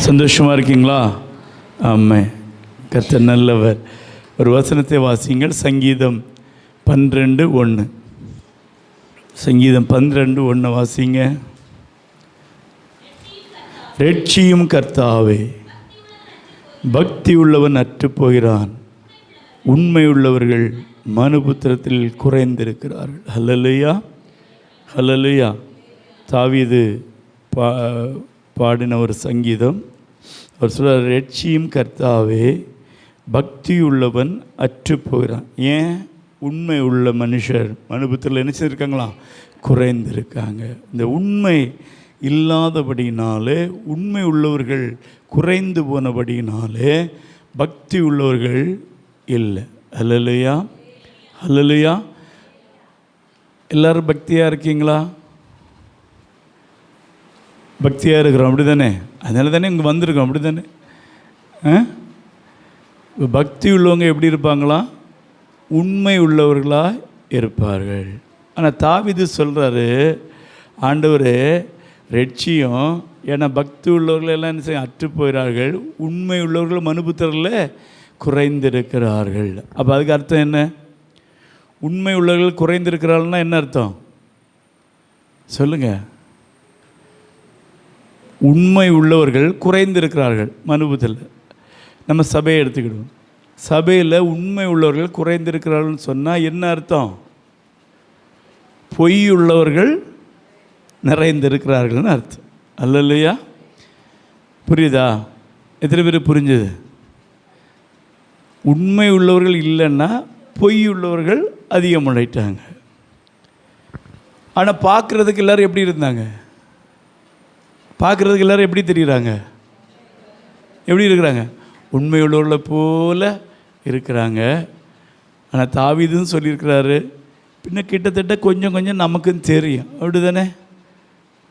சந்தோஷமாக இருக்கீங்களா? ஆமாம், கர்த்தர் நல்லவர். ஒரு வசனத்தை வாசிங்கள். சங்கீதம் 12:1. சங்கீதம் 12:1 வாசிங்க. ரட்சியும் கர்த்தாவே, பக்தி உள்ளவன் அற்று போகிறான், உண்மை உள்ளவர்கள் மனுபுத்திரத்தில் குறைந்திருக்கிறார்கள். ஹல்லேலூயா, ஹல்லேலூயா. தாவீது பாடின ஒரு சங்கீதம். அவர் சொல்கிறார், ரட்சியும் கர்த்தாவே, பக்தி உள்ளவன் அற்று போகிறான். ஏன்? உண்மை உள்ள மனுஷர் மனுபுத்திரத்தில் என்ன செய்திருக்காங்களா? குறைந்திருக்காங்க. இந்த உண்மை இல்லாதபடினாலே, உண்மை உள்ளவர்கள் குறைந்து போனபடினாலே பக்தி உள்ளவர்கள் இல்லை. ஹல்லேலூயா, ஹல்லேலூயா. எல்லோரும் பக்தியாக இருக்கீங்களா? பக்தியாக இருக்கிறோம், அப்படி தானே? அதனால தானே இங்கே வந்திருக்கோம், அப்படி தானே? பக்தி உள்ளவங்க எப்படி இருப்பாங்களா? உண்மை உள்ளவர்களாக இருப்பார்கள். ஆனால் தாவீது சொல்கிறாரு, ஆண்டவரே ரட்சியும், ஏன்னா பக்தி உள்ளவர்கள் எல்லாம் என்ன செய்ய அற்று போகிறார்கள், உண்மை உள்ளவர்கள் மனுபுத்திரத்தில் குறைந்திருக்கிறார்கள். அப்போ அதுக்கு அர்த்தம் என்ன? உண்மை உள்ளவர்கள் குறைந்திருக்கிறார்கள்னா என்ன அர்த்தம் சொல்லுங்கள்? உண்மை உள்ளவர்கள் குறைந்திருக்கிறார்கள் மனுபுத்திரத்தில். நம்ம சபையை எடுத்துக்கிடுவோம். சபையில் உண்மை உள்ளவர்கள் குறைந்திருக்கிறார்கள்னு சொன்னால் என்ன அர்த்தம்? பொய் உள்ளவர்கள் நிறைந்திருக்கிறார்கள்னு அர்த்தம். அல்லையா? புரியுதா? எத்தனை பேர் புரிஞ்சுது? உண்மை உள்ளவர்கள் இல்லைன்னா பொய் உள்ளவர்கள் அதிகமடைட்டாங்க. ஆனால் பார்க்குறதுக்கு எல்லோரும் எப்படி இருந்தாங்க? பார்க்குறதுக்கு எல்லோரும் எப்படி தெரியுறாங்க? எப்படி இருக்கிறாங்க? உண்மை உள்ளவர்களை போல இருக்கிறாங்க. ஆனால் தாவீதுன்னு சொல்லியிருக்கிறாரு, பின்ன கிட்டத்தட்ட கொஞ்சம் கொஞ்சம் நமக்கும் தெரியும், அப்படி தானே?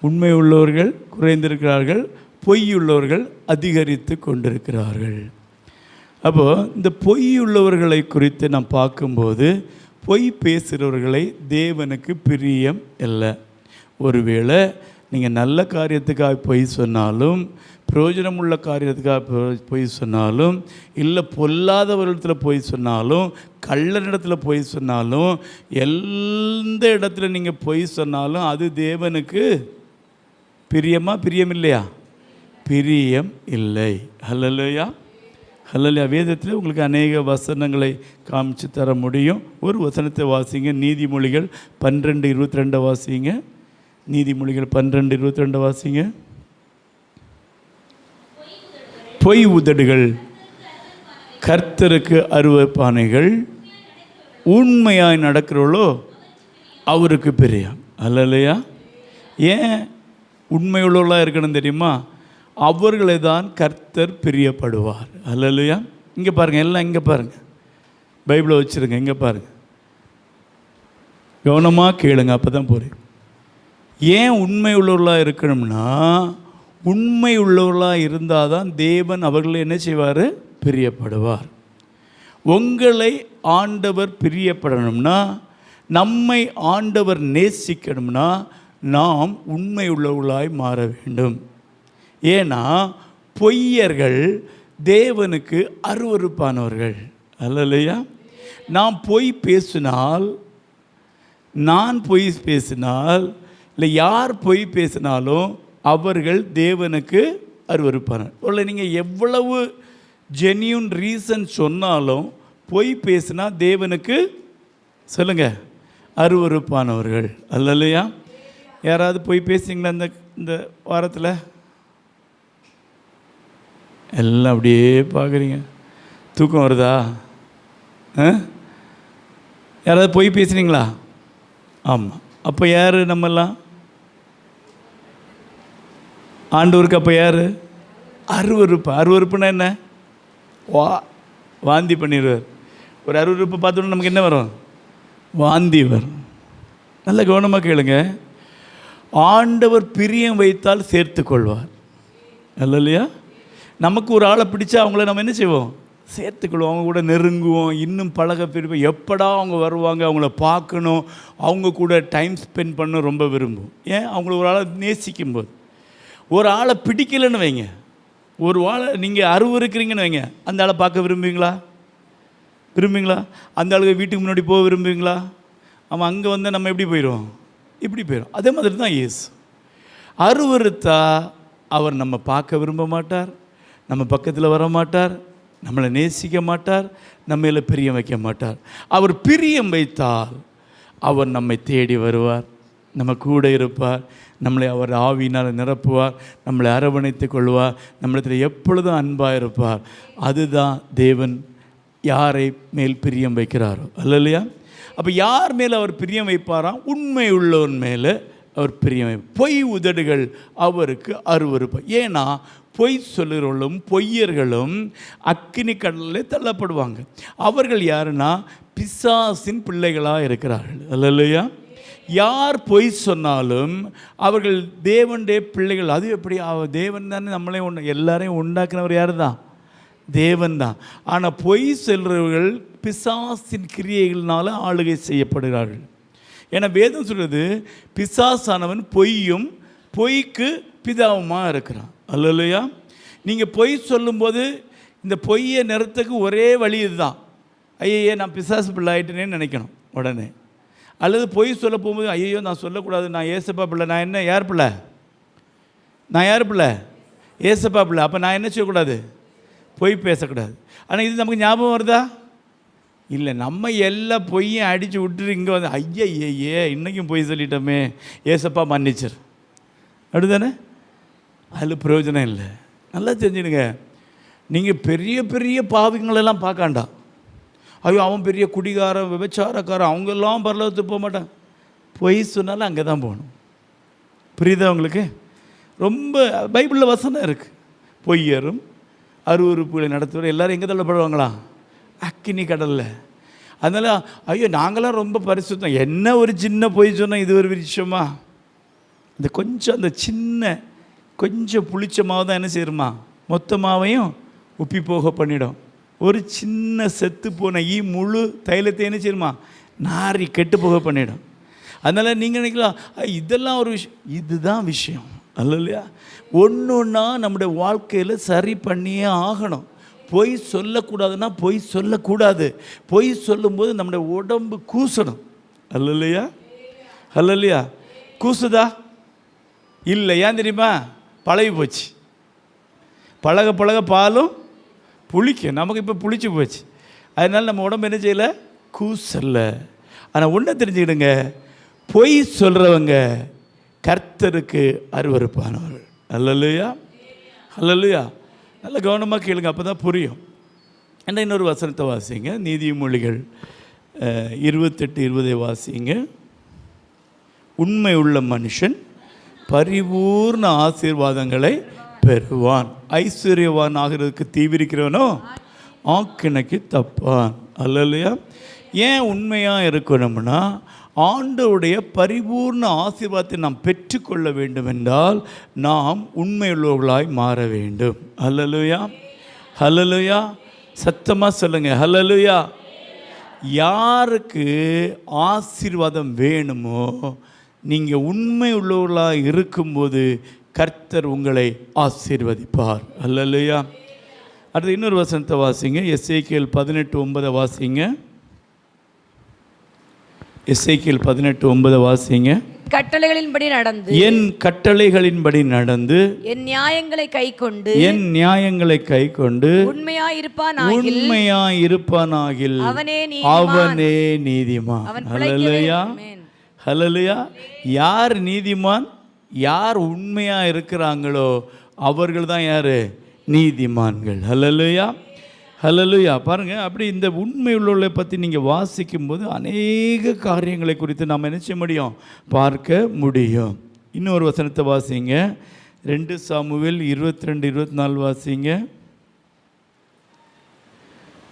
உண்மை உள்ளவர்கள் குறைந்திருக்கிறார்கள், பொய் உள்ளவர்கள் அதிகரித்து கொண்டிருக்கிறார்கள். அப்போது இந்த பொய் உள்ளவர்களை குறித்து நாம் பார்க்கும்போது, பொய் பேசுகிறவர்களை தேவனுக்கு பிரியம் இல்லை. ஒருவேளை நீங்கள் நல்ல காரியத்துக்காக பொய் சொன்னாலும், பிரயோஜனம் உள்ள காரியத்துக்காக பொய் சொன்னாலும், இல்லை பொல்லாதவர்களிடத்தில் பொய் சொன்னாலும், கள்ளனிடத்தில் பொய் சொன்னாலும், எந்த இடத்துல நீங்கள் பொய் சொன்னாலும் அது தேவனுக்கு பிரியமா? பிரியம் இல்லையா? பிரியம் இல்லை. ஹல்லேலூயா, ஹல்லேலூயா. வேதத்தில் உங்களுக்கு அநேக வசனங்களை காமிச்சு தர முடியும். ஒரு வசனத்தை வாசிங்க. நீதிமொழிகள் 12:22 வாசிங்க. நீதிமொழிகள் 12:22 வாசிங்க. பொய் உதடுகள் கர்த்தருக்கு அருவருப்பானைகள், உண்மையாய் நடக்கிறவளோ அவருக்கு பிரியம். அல்லையா? ஏன் உண்மையுள்ளவர்களாக இருக்கணும் தெரியுமா? அவர்களை தான் கர்த்தர் பிரியப்படுவார். அல்லையா? இங்கே பாருங்கள், எல்லாம் இங்கே பாருங்கள், பைபிளை வச்சுருங்க, இங்கே பாருங்கள், கவனமாக கேளுங்க, அப்போ தான் போகிறேன். ஏன் உண்மை உள்ளவர்களாக இருக்கணும்னா, உண்மை உள்ளவர்களாக இருந்தால் தான் தேவன் அவர்களை என்ன செய்வார்? பிரியப்படுவார். உங்களை ஆண்டவர் பிரியப்படணும்னா, நம்மை ஆண்டவர் நேசிக்கணும்னா, நாம் உண்மை உள்ளவர்களாய் மாற வேண்டும். ஏன்னா பொய்யர்கள் தேவனுக்கு அருவருப்பானவர்கள். அல்லையா? நான் பொய் பேசினால், நான் பொய் பேசினால், இல்லை யார் பொய் பேசினாலும் அவர்கள் தேவனுக்கு அருவருப்பானவர். இல்லை நீங்கள் எவ்வளவு ஜென்யூன் ரீசன் சொன்னாலும் பொய் பேசினா தேவனுக்கு சொல்லுங்கள் அருவருப்பானவர்கள். அல்லையா? யாராவது பொய் பேசிங்களா இந்த வாரத்தில்? எல்லாம் அப்படியே பார்க்குறீங்க. தூக்கம் வருதா? யாராவது பொய் பேசுனீங்களா? ஆமாம். அப்போ யார் நம்மெல்லாம்? ஆண்டவருக்கு அப்போ யார்? அருவருப்பு. அருவருப்புனா என்ன? வாந்தி பண்ணிடுவார். ஒரு அருவருப்பு பார்த்தோன்னா நமக்கு என்ன வரும்? வாந்தி வரும். நல்ல கவனமாக கேளுங்க. ஆண்டவர் பிரியம் வைத்தால் சேர்த்து கொள்வார். இல்லையா? நமக்கு ஒரு ஆளை பிடிச்சா அவங்கள நம்ம என்ன செய்வோம்? சேர்த்துக்கொள்வோம், அவங்க கூட நெருங்குவோம், இன்னும் பழக பிரிப்போம். எப்படா அவங்க வருவாங்க, அவங்கள பார்க்கணும், அவங்க கூட டைம் ஸ்பெண்ட் பண்ண ரொம்ப விரும்பும். ஏன்? அவங்கள ஒரு ஆளை நேசிக்கும்போது. ஒரு ஆளை பிடிக்கலைன்னு வைங்க, ஒரு ஆளை நீங்கள் அருவருக்கிறீங்கன்னு வைங்க, அந்த ஆளை பார்க்க விரும்புவீங்களா? அந்த ஆளுக்கு வீட்டுக்கு முன்னாடி போக விரும்புவீங்களா? அவன் அங்கே வந்து நம்ம எப்படி போயிடுவோம்? இப்படி போயிடும். அதே மாதிரி தான் இயேசு. அருவருத்தா அவர் நம்ம பார்க்க விரும்ப மாட்டார், நம்ம பக்கத்தில் வர மாட்டார், நம்மளை நேசிக்க மாட்டார், நம்மள பிரியம் வைக்க மாட்டார். அவர் பிரியம் வைத்தால் அவர் நம்மை தேடி வருவார், நம்ம கூட இருப்பார், நம்மளை அவர் ஆவியினால் நிரப்புவார், நம்மளை அரவணைத்து கொள்வார், நம்மளிடத்தில் எப்பொழுதும் அன்பாக இருப்பார். அதுதான் தேவன் யாரை மேல் பிரியம் வைக்கிறாரோ. அல்லையா? அப்போ யார் மேலே அவர் பிரியம் வைப்பாராம்? உண்மை உள்ளவன் மேலே அவர் பிரியம் வைப்பார். பொய் உதடுகள் அவருக்கு அருவருப்பு. ஏன்னா பொய் சொல்லுகிறவர்களும் பொய்யர்களும் அக்கினி கடலில் தள்ளப்படுவாங்க. அவர்கள் யாருன்னா பிசாசின் பிள்ளைகளாக இருக்கிறார்கள். அல்லையா? யார் பொய் சொன்னாலும் அவர்கள் தேவனுடைய பிள்ளைகள். அது எப்படி? தேவன் தானே நம்மளே எல்லாரையும் உண்டாக்குனவர். யார் தான்? தேவன் தான். ஆனால் பொய் சொல்கிறவர்கள் பிசாசின் கிரியைகள்னால ஆளுகை செய்யப்படுகிறார்கள். ஏன்னா வேதம் சொல்கிறது, பிசாசானவன் பொய்யும் பொய்க்கு பிதாவுமாக இருக்கிறான். அல்லையா? நீங்கள் பொய் சொல்லும்போது இந்த பொய்யை நிறுத்தக்கு ஒரே வழி இதுதான். ஐயையே நான் பிசாசு பிள்ளை ஆகிட்டேனேன்னு நினைக்கணும் உடனே. அல்லது பொய் சொல்ல போகும்போது ஐயோ நான் சொல்லக்கூடாது, நான் ஏசப்பா பிள்ளை. நான் என்ன யார் பிள்ளை? நான் யார் பிள்ளை? ஏசப்பா பிள்ளை. அப்போ நான் என்ன செய்யக்கூடாது? பொய் பேசக்கூடாது. ஆனால் இது நமக்கு ஞாபகம் வருதா? இல்லை. நம்ம எல்லா பொய்யும் அடித்து விட்டுட்டு இங்கே வந்து ஐயே இன்றைக்கும் பொய் சொல்லிட்டோமே, ஏசப்பா மன்னிச்சிரு, அப்படிதானே? அதில் பிரயோஜனம் இல்லை. நல்லா தெரிஞ்சுடுங்க, நீங்கள் பெரிய பெரிய பாவிங்களெல்லாம் பார்க்காண்டா. ஐயோ அவன் பெரிய குடிகாரன், விபச்சாரக்காரன், அவங்கெல்லாம் பரலோகத்துக்கு போக மாட்டான். பொய் சொன்னாலும் அங்கே தான் போகணும். புரியுதா உங்களுக்கு? ரொம்ப பைபிளில் வசனம் இருக்குது. பொய்யரும் அருவருப்புகளை நடத்துகிற எல்லாரும் எங்கே தள்ளப்படுவாங்களா? அக்கினி கடலில். அதனால் ஐயோ நாங்களாம் ரொம்ப பரிசுத்தம், என்ன ஒரு சின்ன பொய் சொன்னால் இது ஒரு விஷயமா? இந்த கொஞ்சம் அந்த சின்ன கொஞ்சம் புளிச்ச மாவு தான் என்ன செய்யுமா? மொத்தமாவையும் உப்பி போக பண்ணிடும். ஒரு சின்ன செத்து போன முழு தைலத்தை என்ன செய்யுமா? நாரி கெட்டு போக பண்ணிடும். அதனால் நீங்கள் நினைக்கலாம் இதெல்லாம் ஒரு விஷயம். இதுதான் விஷயம். அல்லையா? ஒன்று ஒன்றா நம்முடைய வாழ்க்கையில் சரி பண்ணியே ஆகணும். பொய் சொல்லக்கூடாதுன்னா பொய் சொல்லக்கூடாது. பொய் சொல்லும்போது நம்முடைய உடம்பு கூசணும். அல்லையா? அல்லையா? கூசுதா? இல்லை. ஏன் தெரியுமா? பழகி போச்சு. பழக பழக பாலும் புளிக்கும். நமக்கு இப்போ புளிச்சு போச்சு. அதனால் நம்ம உடம்பு என்ன செய்யலை? கூசல்ல. ஆனால் ஒன்றை தெரிஞ்சுக்கிடுங்க, பொய் சொல்கிறவங்க கர்த்தருக்கு அருவருப்பானவர்கள். அல்லையா? அல்லையா? நல்ல கவனமாக கேளுங்க, அப்போ தான் புரியும். என்ன இன்னொரு வசனத்தை வாசிங்க, நீதிமொழிகள் 28:20 வாசிங்க. உண்மை உள்ள மனுஷன் பரிபூர்ண ஆசீர்வாதங்களை பெறுவான், ஐஸ்வர்யவான் ஆகிறதுக்கு தீவிரிக்கிறவனோ ஆக்கினைக்கு தப்பான். அல்லையா? ஏன் உண்மையாக இருக்கணும்னா, ஆண்டவருடைய பரிபூர்ண ஆசீர்வாதத்தை நாம் பெற்றுக்கொள்ள வேண்டும் என்றால் நாம் உண்மையுள்ளவர்களாய் மாற வேண்டும். ஹல்லேலூயா, ஹல்லேலூயா. சத்தமாக சொல்லுங்கள் ஹல்லேலூயா. யாருக்கு ஆசீர்வாதம் வேணுமோ, நீங்கள் உண்மை உள்ளவர்களாக இருக்கும்போது கர்த்தர் உங்களை ஆசீர்வதிப்பார். ஹல்லேலூயா. அடுத்து இன்னொரு வசனத்தை வாசிங்க, எசேக்கியேல் 18:9 வாசிங்க. எசேக்கியேல் 18:9 வாசிங்க. கட்டளைகளின்படி நடந்து, என் கட்டளைகளின்படி நடந்து, என் நியாயங்களை கைக்கொண்டு, என் நியாயங்களை கைக்கொண்டு உண்மையாயிருப்பானாகில் அவனே நீதிமான். ஹல்லேலூயா, ஹல்லேலூயா. யார் நீதிமான்? யார் உண்மையாக இருக்கிறாங்களோ அவர்கள் தான் யார்? நீதிமான்கள். ஹல்லேலூயா, ஹல்லேலூயா. பாருங்கள், அப்படி இந்த உண்மை உள்ளவர்களை பற்றி நீங்கள் வாசிக்கும்போது அநேக காரியங்களை குறித்து நாம் என்ன செய்ய முடியும்? பார்க்க முடியும். இன்னொரு வசனத்தை வாசிங்க, 2 சாமுவேல் 22:24 வாசிங்க.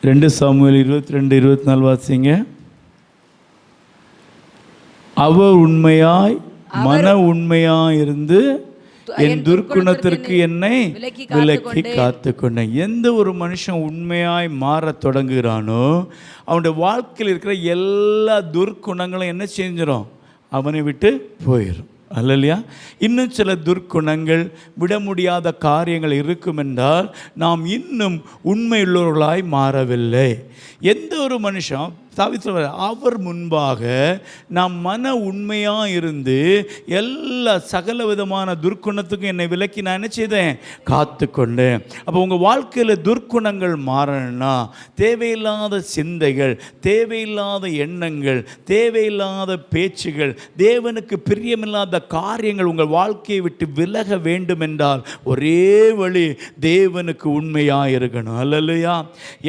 2 சாமுவேல் 22:24 வாசிங்க. அவர் உண்மையாய் மன உண்மையாய் இருந்து என் துர்க்குணத்திற்கு என்னை விலக்கி காத்து கொண்டேன். எந்த ஒரு மனுஷன் உண்மையாய் மாற தொடங்குகிறானோ அவனுடைய வாழ்க்கையில் இருக்கிற எல்லா துர்க்குணங்களும் என்ன செஞ்சிடும்? அவனை விட்டு போயிடும். அல்லையா? இன்னும் சில துர்க்குணங்கள், விட முடியாத காரியங்கள் இருக்கும் என்றால் நாம் இன்னும் உண்மையுள்ளவர்களாய் மாறவில்லை. எந்த ஒரு மனுஷன் அவர் முன்பாக நாம் மன உண்மையாக இருந்து எல்லா சகல விதமான துர்க்குணத்துக்கும் என்னை விலக்கி நான் என்ன செய்தேன்? காத்து கொண்டேன். அப்போ உங்கள் வாழ்க்கையில் துர்க்குணங்கள் மாறணும்னா தேவையில்லாத சிந்தைகள், தேவையில்லாத எண்ணங்கள், தேவையில்லாத பேச்சுகள், தேவனுக்கு பிரியமில்லாத காரியங்கள் உங்கள் வாழ்க்கையை விட்டு விலக வேண்டும் என்றால் ஒரே வழி தேவனுக்கு உண்மையாக இருக்கணும். அல்லையா?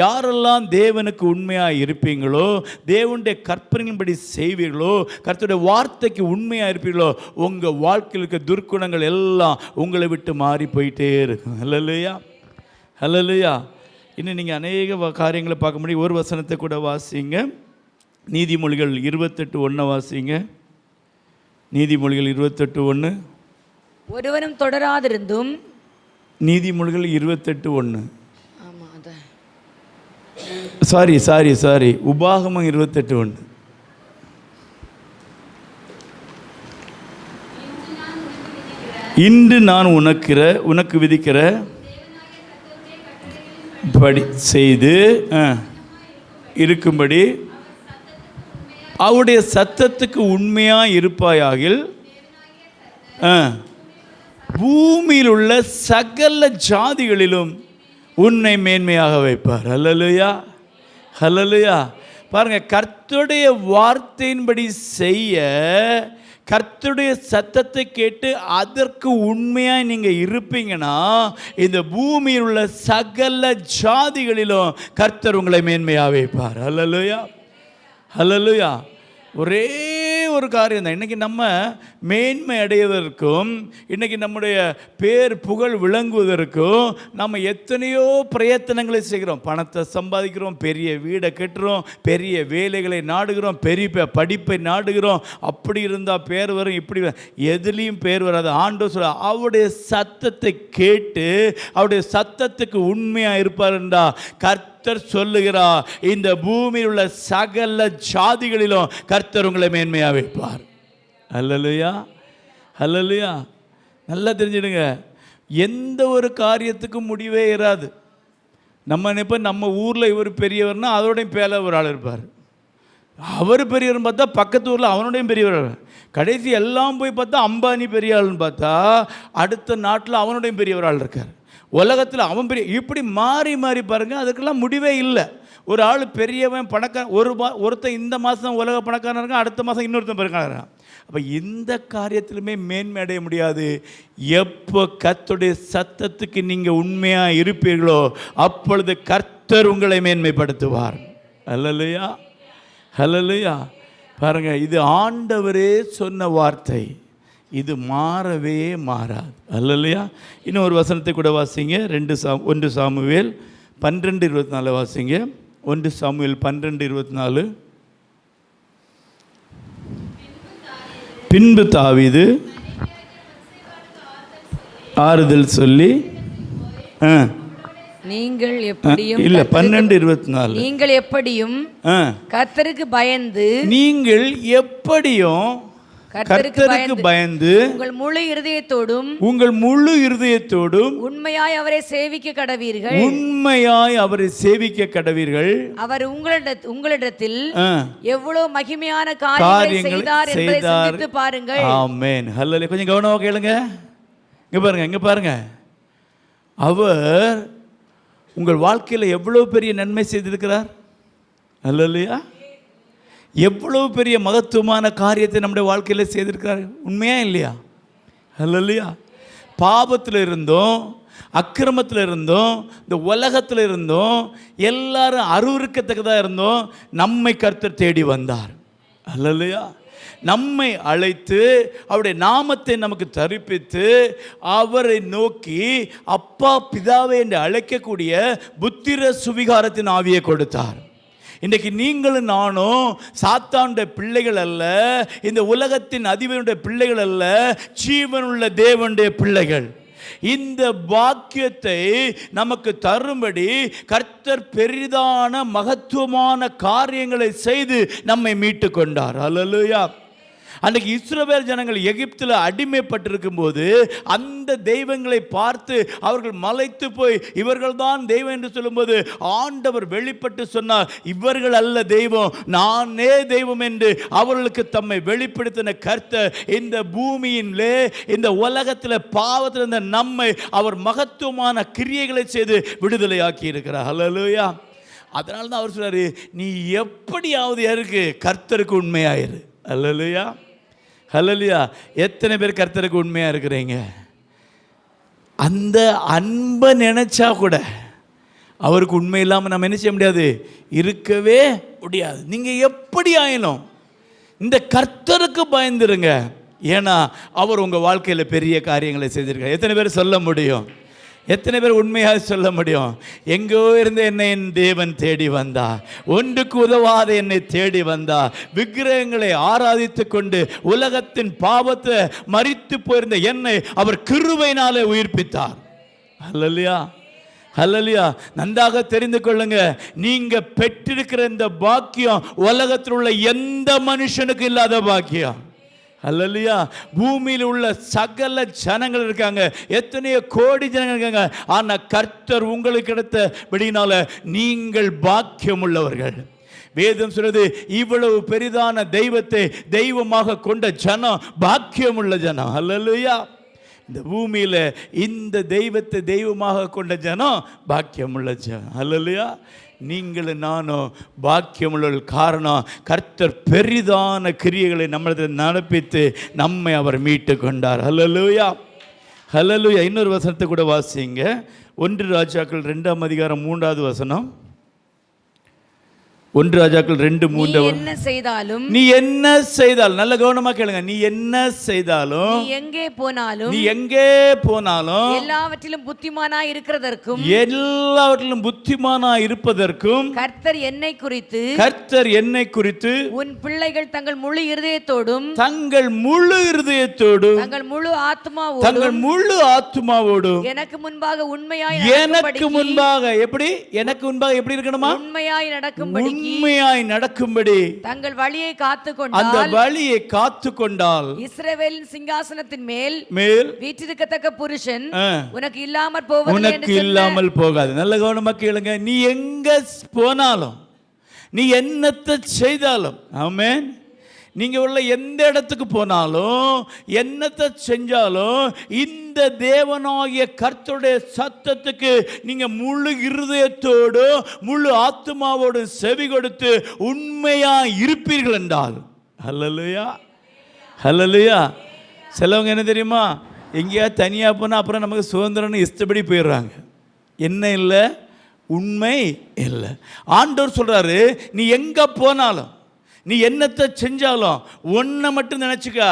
யாரெல்லாம் தேவனுக்கு உண்மையாக இருப்பீங்களோ, தேவனுடைய கற்பனையின்படி செய்வீர்களோ, கர்த்தருடைய வார்த்தைக்கு உண்மையாக இருப்பீர்களோ, உங்கள் வாழ்க்கையில் இருக்க துர்க்குணங்கள் எல்லாம் உங்களை விட்டு மாறி போயிட்டே இருக்கும். அல்லையா? அல்லையா? இன்னும் நீங்கள் அநேக காரியங்களை பார்க்க முடியும். ஒரு வசனத்தை கூட வாசிங்க. நீதிமொழிகள் 28:1 வாசிங்க. நீதிமொழிகள் 28:1. ஒருவனும் தொடராதிருந்தும். நீதிமொழிகள் 28:1. சாரி உபாகமம் 28:1. இன்று நான் உனக்கு விதிக்கிற படி செய்து இருக்கும்படி அவருடைய சத்தத்துக்கு உண்மையாக இருப்பாயாகில் பூமியில் உள்ள சகல ஜாதிகளிலும் உன்னை மேன்மையாக வைப்பார். அல்லேலூயா, அல்லேலூயா. பாருங்கள், கர்த்தருடைய வார்த்தையின்படி செய்ய, கர்த்தருடைய சத்தத்தை கேட்டு அதற்கு உண்மையாக நீங்கள் இருப்பீங்கன்னா இந்த பூமியில் உள்ள சகல ஜாதிகளிலும் கர்த்தர் உங்களை மேன்மையாக வைப்பார். அல்லேலூயா, அல்லேலூயா. ஒரே ஒரு காரியம் தான். இன்றைக்கி நம்ம மேன்மை அடைவதற்கும், இன்றைக்கி நம்முடைய பேர் புகழ் விளங்குவதற்கும் நம்ம எத்தனையோ பிரயத்தனங்களை செய்கிறோம். பணத்தை சம்பாதிக்கிறோம், பெரிய வீடை கட்டுறோம், பெரிய வேலைகளை நாடுகிறோம், பெரிய படிப்பை நாடுகிறோம். அப்படி இருந்தால் பேர் வரும், இப்படி எதுலேயும் பேர் வராது. ஆண்டவர் சொல்ல அவருடைய சத்தத்தை கேட்டு அவருடைய சத்தத்துக்கு உண்மையாக இருப்பார் என்றா கர்த்தர் சொல்லுகிறார், இந்த பூமியில் உள்ள சகல ஜாதிகளிலும் கர்த்தர் உங்களை மேன்மையாக வைப்பார். அல்லேலூயா, அல்லேலூயா. நல்லா தெரிஞ்சிடுங்க, எந்த ஒரு காரியத்துக்கும் முடிவே இராது. நம்ம நினைப்போம் நம்ம ஊரில் இவர் பெரியவர்னா அதோடையும் பேல ஒரு ஆள் இருப்பார். அவர் பெரியவர்னு பார்த்தா பக்கத்து ஊரில் அவனோடையும் பெரியவர். கடைசி எல்லாம் போய் பார்த்தா அம்பானி பெரிய ஆள்னு பார்த்தா அடுத்த நாட்டில் அவனோடையும் பெரியவர் ஆள் இருக்கார். உலகத்தில் அவன் பெரிய, இப்படி மாறி மாறி பாருங்கள். அதுக்கெல்லாம் முடிவே இல்லை. ஒரு ஆள் பெரியவன் பணக்காரன், ஒருத்தன் இந்த மாதம் உலக பணக்காரன் இருக்கான், அடுத்த மாதம் இன்னொருத்தன் பணக்காரன். அப்போ இந்த காரியத்திலுமே மேன்மை அடைய முடியாது. எப்போ கர்த்தருடைய சத்தத்துக்கு நீங்கள் உண்மையாக இருப்பீர்களோ அப்பொழுது கர்த்தர் உங்களை மேன்மைப்படுத்துவார். அல்லேலூயா, அல்லேலூயா. பாருங்கள், இது ஆண்டவரே சொன்ன வார்த்தை, இது மாறவே மாறாது. அல்லேலூயா. இன்னும் ஒரு வசனத்தை கூட வாசிங்க. 1 சாமுவேல் 12:24 வாசிங்க. 1 சாமுவேல் 12:24. பின்பு தாவீது ஆறுதல் சொல்லி நீங்கள் எப்படியும் இல்ல 12:24 நீங்கள் எப்படியும் கர்த்தருக்கு பயந்து, நீங்கள் எப்படியும் கர்த்தருக்கு பயந்து உங்கள் முழு இருதயத்தோடும் உண்மையாய் அவரை சேவிக்க கடவீர்கள். அவர் உங்களிடத்தில் எவ்வளவு மகிமையான காரியங்களை செய்தார் என்பதை சிந்தித்து பாருங்கள். ஆமென், ஹல்லேலூயா. கொஞ்சம் கவனமாக கேளுங்க. இங்க பாருங்க. அவர் உங்கள் வாழ்க்கையில் எவ்வளவு பெரிய நன்மை செய்திருக்கிறார். ஹல்லேலூயா. எவ்வளவு பெரிய மகத்துவமான காரியத்தை நம்முடைய வாழ்க்கையில் செய்திருக்கிறார். உண்மையா இல்லையா? ஹல்லேலூயா. பாவத்தில் இருந்தோம், அக்கிரமத்தில் இருந்தோம், இந்த உலகத்தில் இருந்தோம், எல்லாரும் அருவருக்கத்தக்கதாக இருந்தோம். நம்மை கர்த்தர் தேடி வந்தார். ஹல்லேலூயா. நம்மை அழைத்து அவருடைய நாமத்தை நமக்கு தரிப்பித்து அவரை நோக்கி அப்பா பிதாவே என்று அழைக்கக்கூடிய புத்திர சுவிகாரத்தின் ஆவியை கொடுத்தார். இன்றைக்கு நீங்களும் நானும் சாத்தானுடைய பிள்ளைகள் அல்ல, இந்த உலகத்தின் அதிபனுடைய பிள்ளைகள் அல்ல, ஜீவனுள்ள தேவனுடைய பிள்ளைகள். இந்த பாக்கியத்தை நமக்கு தரும்படி கர்த்தர் பெரிதான மகத்துவமான காரியங்களை செய்து நம்மை மீட்டு கொண்டார். அல்லேலூயா. அன்றைக்கு இஸ்ரவேல் ஜனங்கள் எகிப்தில் அடிமைப்பட்டிருக்கும் போது அந்த தெய்வங்களை பார்த்து அவர்கள் மலைத்து போய் இவர்கள் தான் தெய்வம் என்று சொல்லும்போது ஆண்டவர் வெளிப்பட்டு சொன்னார், இவர்கள் அல்ல தெய்வம், நானே தெய்வம் என்று அவர்களுக்கு தம்மை வெளிப்படுத்தின கர்த்தர் இந்த பூமியிலே இந்த உலகத்தில் பாவத்தில் இருந்த நம்மை அவர் மகத்துவமான கிரியைகளை செய்து விடுதலையாக்கி இருக்கிறார். ஹல்லேலூயா. அதனால தான் அவர் சொல்றாரு, நீ எப்படியாவது யாருக்கு கர்த்தருக்கு உண்மையாயிரு. ஹல்லேலூயா, ஹல்லேலூயா. எத்தனை பேர் கர்த்தருக்கு உண்மையாக இருக்கிறீங்க? அந்த அன்பை நினைச்சா கூட அவருக்கு உண்மை இல்லாமல் நம்ம என்ன செய்ய முடியாது, இருக்கவே முடியாது. நீங்கள் எப்படி ஆயினும் இந்த கர்த்தருக்கு பயந்துருங்க. ஏன்னா அவர் உங்கள் வாழ்க்கையில் பெரிய காரியங்களை செய்திருக்கார். எத்தனை பேர் சொல்ல முடியும்? எத்தனை பேர் உண்மையாக சொல்ல முடியும்? எங்கோ இருந்து என்னை என் தேவன் தேடி வந்தா, ஒன்றுக்கு உதவாத என்னை தேடி வந்தா, விக்கிரகங்களை ஆராதித்து கொண்டு உலகத்தின் பாவத்தை மரித்து போயிருந்த என்னை அவர் கிருபையினாலே உயிர்ப்பித்தார். ஹல்லேலூயா, ஹல்லேலூயா. நன்றாக தெரிந்து கொள்ளுங்க, நீங்க பெற்றிருக்கிற இந்த பாக்கியம் உலகத்தில் உள்ள எந்த மனுஷனுக்கு இல்லாத பாக்கியம். ஹல்லேலூயா. பூமியில் உள்ள சகல ஜனங்கள் இருக்காங்க, எத்தனையோ கோடி ஜனங்கள் இருக்காங்க. ஆனால் கர்த்தர் உங்களுக்கு கிடைத்தபடினால நீங்கள் பாக்கியம் உள்ளவர்கள். வேதம் சொல்றது, இவ்வளவு பெரிதான தெய்வத்தை தெய்வமாக கொண்ட ஜனம் பாக்கியம் உள்ள ஜனம். ஹல்லேலூயா. இந்த பூமியில் இந்த தெய்வத்தை தெய்வமாக கொண்ட ஜனம் பாக்கியம் உள்ள ஜனம். ஹல்லேலூயா. நீங்களும் நானும் பாக்கியமுள்ள காரணம் கர்த்தர் பெரிதான கிரியைகளை நம்மளது நடப்பித்து நம்மை அவர் மீட்டு கொண்டார். ஹல்லேலூயா, ஹல்லேலூயா. இன்னொரு வசனத்தை கூட வாசிங்க. 1 ராஜாக்கள் 2ஆம் அதிகாரம் 3வது வசனம். 1 ராஜாக்கள் 2:3. என்ன செய்தாலும், நீ என்ன செய்தாலும், நல்ல கவனமா கேளுங்க, நீ என்ன செய்தாலும், நீ எங்கே போனாலும், நீ எங்கே போனாலும், எல்லாவற்றிலும் புத்திமானாய் இருக்கிறதற்கும், எல்லாவற்றிலும் புத்திமானாய் இருப்பதற்கும், கர்த்தர் என்னை குறித்து, கர்த்தர் என்னை குறித்து, உன் பிள்ளைகள் தங்கள் முழு இருதயத்தோடும், தங்கள் முழு இருதயத்தோடும், தங்கள் முழு ஆத்துமாவோடும் எனக்கு முன்பாக உண்மையாய், எனக்கு முன்பாக எப்படி, எனக்கு முன்பாக எப்படி இருக்கணுமா, உண்மையாய் நடக்கும்படி, உண்மையாய் நடக்கும்படி தங்கள் வழியை காத்துக்கொண்டால், அந்த வழியை காத்துக்கொண்டால், இஸ்ரவேலின் சிங்காசனத்தின் மேல் வீற்றிருக்கத்தக்க புருஷன் உனக்கு இல்லாமல் போவதில்லை, உனக்கு இல்லாமல் போகாது. நல்ல கவனமா கேளுங்க. நீ எங்க போனாலும், நீ என்னத்தை செய்தாலும், ஆமென், நீங்க உள்ள எந்த இடத்துக்கு போனாலும், என்னத்தை செஞ்சாலும், இந்த தேவனாகிய கர்த்தருடைய சத்தத்துக்கு நீங்க முழு இருதயத்தோடு முழு ஆத்துமாவோடு செவி கொடுத்து உண்மையா இருப்பீர்கள் என்றால், ஹல்லேலூயா, ஹல்லேலூயா. சிலவங்க என்ன தெரியுமா, எங்கேயா தனியாக போனால் அப்புறம் நமக்கு சுதந்திரம்னு இஷ்டப்படி போயிடுறாங்க. என்ன இல்லை, உண்மை இல்லை. ஆண்டவர் சொல்றாரு, நீ எங்க போனாலும், நீ என்னத்தை செஞ்சாலும் ஒன்றை மட்டும் நினைச்சுக்க,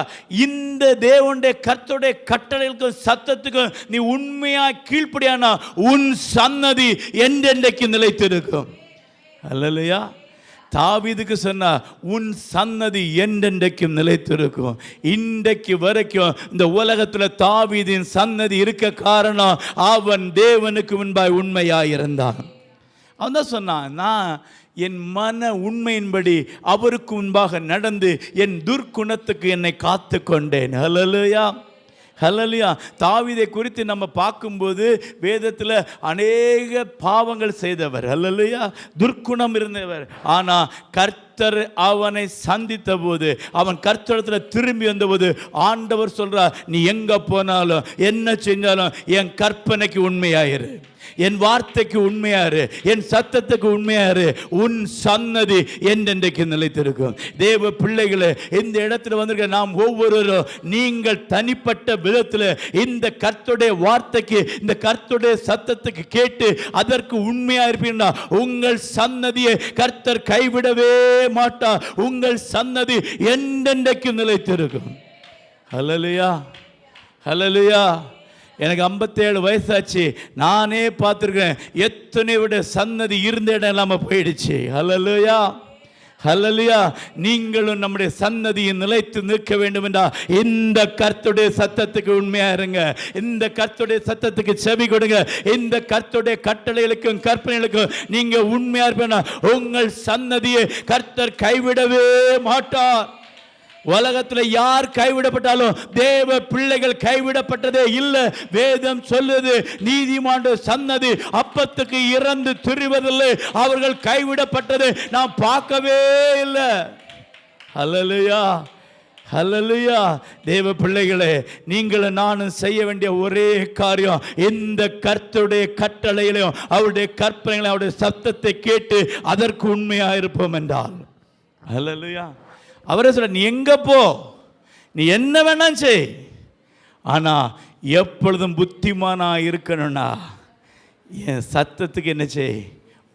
இந்த தேவனுடைய கர்த்தருடைய கட்டளைகளுக்கும் சத்தத்துக்கும் நீ உண்மையா கீழ்ப்படியானா உன் சன்னதி என்றென்றைக்கு நிலைத்திருக்கும். அல்லேலூயா. தாவீதுக்கு சொன்னா, உன் சன்னதி என்றென்றைக்கும் நிலைத்திருக்கும். இன்றைக்கு வரைக்கும் இந்த உலகத்தில் தாவீதின் சன்னதி இருக்க காரணம் அவன் தேவனுக்கு முன்பாய் உண்மையாயிருந்தான். அவன் தான் சொன்னான், நான் என் மன உண்மையின்படி அவருக்கு முன்பாக நடந்து என் துர்க்குணத்துக்கு என்னை காத்து கொண்டேன். ஹல்லேலூயா, ஹல்லேலூயா. தாவீதை குறித்து நம்ம பார்க்கும்போது வேதத்தில் அநேக பாவங்கள் செய்தவர், ஹல்லேலூயா, துர்க்குணம் இருந்தவர். ஆனால் கர்த்தர் அவனை சந்தித்த போது, அவன் கர்த்தரிடத்தில் திரும்பி வந்தபோது ஆண்டவர் சொல்றார், நீ எங்க போனாலும் என்ன செஞ்சாலும் என் கற்பனைக்கு உண்மையாயிரு, என் வார்த்தைக்கு உண்மையாரு, என் சத்தத்துக்கு உண்மையாரு, உன் சன்னதி என்றென்றைக்கு நிலைத்திருக்கும். தேவ பிள்ளைகளே, இந்த இடத்துல வந்திருக்க நாம் ஒவ்வொருவரும் நீங்கள் தனிப்பட்ட விதத்தில் இந்த கர்த்தருடைய வார்த்தைக்கு, இந்த கர்த்தருடைய சத்தத்துக்கு கேட்டு அதற்கு உண்மையா இருப்பீங்கன்னா உங்கள் சன்னதியை கர்த்தர் கைவிடவே மாட்டார். உங்கள் சன்னதி என்றென்றைக்கு நிலைத்திருக்கும். ஹல்லேலூயா, ஹல்லேலூயா. எனக்கு 57 வயசாச்சு, நானே பார்த்துருக்கேன் எத்தனையோட சன்னதி இருந்த இடம் இல்லாமல் போயிடுச்சு. ஹல்லேலூயா, ஹல்லேலூயா. நீங்களும் நம்முடைய சன்னதியை நிலைத்து நிற்க வேண்டும் என்றால் இந்த கர்த்தருடைய சத்தத்துக்கு உண்மையா இருங்க, இந்த கர்த்தருடைய சத்தத்துக்கு செவி கொடுங்க, இந்த கர்த்தருடைய கட்டளைகளுக்கும் கற்பனைகளுக்கும் நீங்க உண்மையா இருப்பீங்கன்னா உங்கள் சன்னதியை கர்த்தர் கைவிடவே மாட்டார். உலகத்தில் யார் கைவிடப்பட்டாலும் தேவ பிள்ளைகள் கைவிடப்பட்டதே இல்லை. வேதம் சொல்லுது, நீதிமான் சன்னதி அப்பத்துக்கு இறந்து திரிவதில்லை. அவர்கள் கைவிடப்பட்டது நாம் பார்க்கவே இல்லை. ஹல்லேலூயா, ஹல்லேலூயா. தேவ பிள்ளைகளே, நீங்களும் நானும் செய்ய வேண்டிய ஒரே காரியம், இந்த கர்த்தருடைய கட்டளைகளையும் அவருடைய கற்பனைகளையும் அவருடைய சத்தத்தை கேட்டு அதற்கு உண்மையாக இருப்போம் என்றால். ஹல்லேலூயா. அவரே சொல்ல, நீ எங்க போ, நீ என்ன வேணாம் செய், ஆனா எப்பொழுதும் புத்திமானா இருக்கணும்னா என் சத்தத்துக்கு என்ன செய்,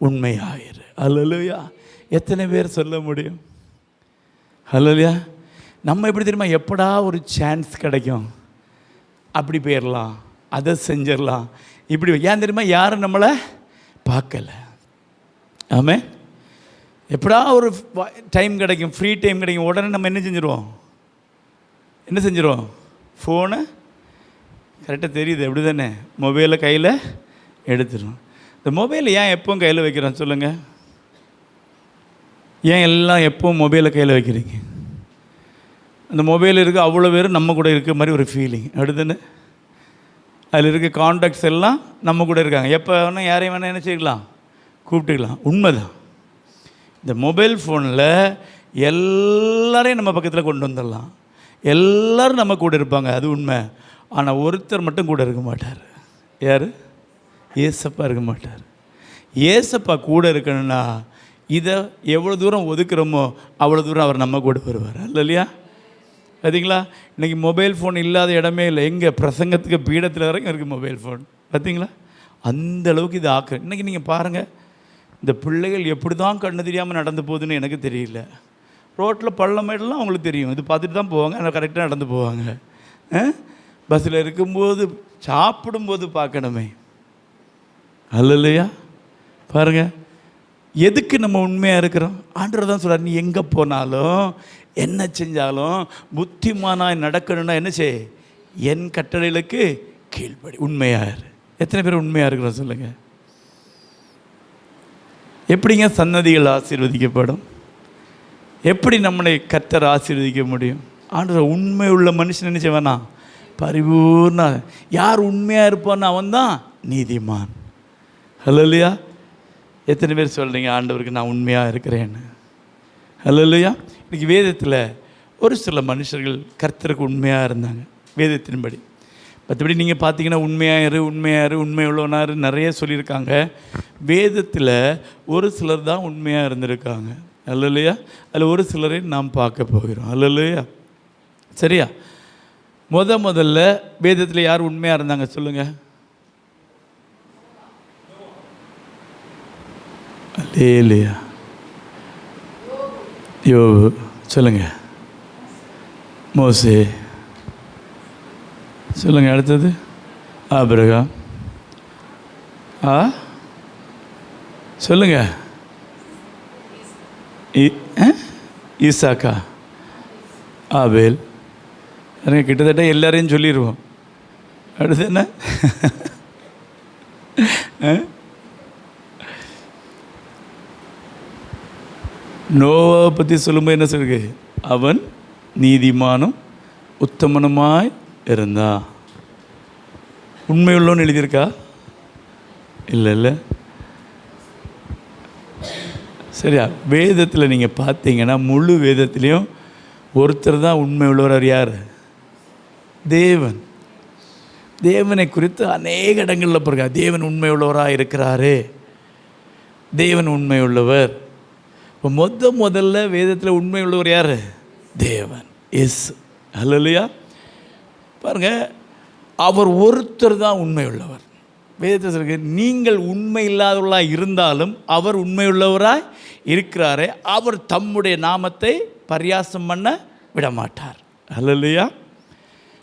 உண்மையாயிரு. ஹல்லேலூயா. எத்தனை பேர் சொல்ல முடியும்? ஹல்லேலூயா. நம்ம எப்படி தெரியுமா, எப்படா ஒரு சான்ஸ் கிடைக்கும் அப்படி போயிடலாம், அதை செஞ்சிடலாம், இப்படி. ஏன் தெரியுமா, யாரும் நம்மளை பார்க்கல. ஆமே. எப்படா ஒரு டைம் கிடைக்கும், ஃப்ரீ டைம் கிடைக்கும், உடனே நம்ம என்ன செஞ்சிருவோம், ஃபோனை கரெக்டாக தெரியுது அப்படி தானே, மொபைலை கையில் எடுத்துடும். இந்த மொபைலை ஏன் எப்பவும் கையில் வைக்கிறோம் சொல்லுங்கள்? ஏன் எல்லாம் எப்பவும் மொபைலை கையில் வைக்கிறீங்க? அந்த மொபைல் இருக்க அவ்வளோ பேர் நம்ம கூட இருக்க மாதிரி ஒரு ஃபீலிங் அப்படி தானே. அதில் இருக்க கான்டாக்ட்ஸ் எல்லாம் நம்ம கூட இருக்காங்க. எப்போ வேணால் யாரையும் வேணால் என்ன செய்யலாம், கூப்பிட்டுக்கலாம். உண்மைதான். இந்த மொபைல் ஃபோனில் எல்லாரையும் நம்ம பக்கத்தில் கொண்டு வந்துடலாம், எல்லோரும் நம்ம கூட இருப்பாங்க, அது உண்மை. ஆனால் ஒருத்தர் மட்டும் கூட இருக்க மாட்டார். யார்? ஏசப்பா இருக்க மாட்டார். ஏசப்பா கூட இருக்கணும்னா இதை எவ்வளோ தூரம் ஒதுக்குறோமோ அவ்வளோ தூரம் அவர் நம்ம கூட வருவார். இல்லையா? பார்த்தீங்களா? இன்றைக்கி மொபைல் ஃபோன் இல்லாத இடமே இல்லை. எங்கே பிரசங்கத்துக்கு பீடத்தில் வரைக்கும் இருக்குது மொபைல் ஃபோன். பார்த்தீங்களா? அந்த அளவுக்கு இது ஆக்கு. இன்றைக்கி நீங்கள் பாருங்கள், இந்த பிள்ளைகள் எப்படி தான் கண்ணு தெரியாமல் நடந்து போகுதுன்னு எனக்கு தெரியல. ரோட்டில் பள்ளமேடெல்லாம் அவங்களுக்கு தெரியும், இது பார்த்துட்டு தான் போவாங்க, ஆனால் கரெக்டாக நடந்து போவாங்க. பஸ்ஸில் இருக்கும்போது சாப்பிடும்போது பார்க்கணுமே. அல்லையா? பாருங்கள், எதுக்கு நம்ம உண்மையாக இருக்கிறோம்? ஆண்டவர் தான் சொல்கிறார், நீ எங்கே போனாலும் என்ன செஞ்சாலும் புத்திமானாய் நடக்கணும்னா என்ன செய், என் கட்டளைகளுக்கு கீழ்ப்படி, உண்மையாக. எத்தனை பேர் உண்மையாக இருக்கிறோம் சொல்லுங்கள்? எப்படிங்க சன்னதிகள் ஆசீர்வதிக்கப்படும்? எப்படி நம்மளை கர்த்தர் ஆசீர்வதிக்க முடியும்? ஆண்டவர் உண்மை உள்ள மனுஷன் என்ன செய்வானா, பரிபூர்ண. யார் உண்மையாக இருப்பான்னு அவன் தான் நீதிமான். ஹல்லேலூயா. எத்தனை பேர் சொல்கிறீங்க ஆண்டவருக்கு நான் உண்மையாக இருக்கிறேன்னு? ஹல்லேலூயா. இன்றைக்கி வேதத்தில் ஒரு சில மனுஷர்கள் கர்த்தருக்கு உண்மையாக இருந்தாங்க வேதத்தின்படி. மற்றபடி நீங்கள் பார்த்தீங்கன்னா உண்மையாயிரு உண்மை உள்ளவனாரு நிறைய சொல்லியிருக்காங்க. வேதத்தில் ஒரு சிலர் தான் உண்மையாக இருந்திருக்காங்க. அல்லையா? அதில் ஒரு சிலரை நாம் பார்க்க போகிறோம். அல்லையா? சரியா? முதல்ல வேதத்தில் யார் உண்மையாக இருந்தாங்க சொல்லுங்கள்? அல்லேலூயா. யோபு சொல்லுங்கள். மோசே சொல்லுங்கள். அடுத்தது ஆபிரகாம். சொல்லுங்கள். ஈசாக்கா, ஆபேல். கிட்டத்தட்ட எல்லாரையும் சொல்லிடுவோம். அடுத்து என்ன? நோவாவை பற்றி சொல்லும்போது என்ன சொல்லுங்க? அவன் நீதிமானும் உத்தமனுமாய் இருந்தா. உண்மையுள்ளோன்னு எழுதியிருக்கா? இல்லை. சரியா? வேதத்தில் நீங்கள் பார்த்தீங்கன்னா முழு வேதத்துலேயும் ஒருத்தர் தான் உண்மை உள்ளவர். யார்? தேவன். தேவனை குறித்து அநேக இடங்களில் பாருங்க, தேவன் உண்மை உள்ளவராக இருக்கிறாரே, தேவன் உண்மை உள்ளவர். இப்போ முதல்ல வேதத்தில் உண்மை உள்ளவர் யார்? தேவன். எஸ். அல்லையா? பாருங்க, அவர் ஒருத்தர் தான் உண்மை உள்ளவர். வேதத்தில் சொல்லுங்க, நீங்கள் உண்மை இல்லாதவர்களாக இருந்தாலும் அவர் உண்மையுள்ளவராய் இருக்கிறாரே, அவர் தம்முடைய நாமத்தை பரியாசம் பண்ண விடமாட்டார். அல்லையா?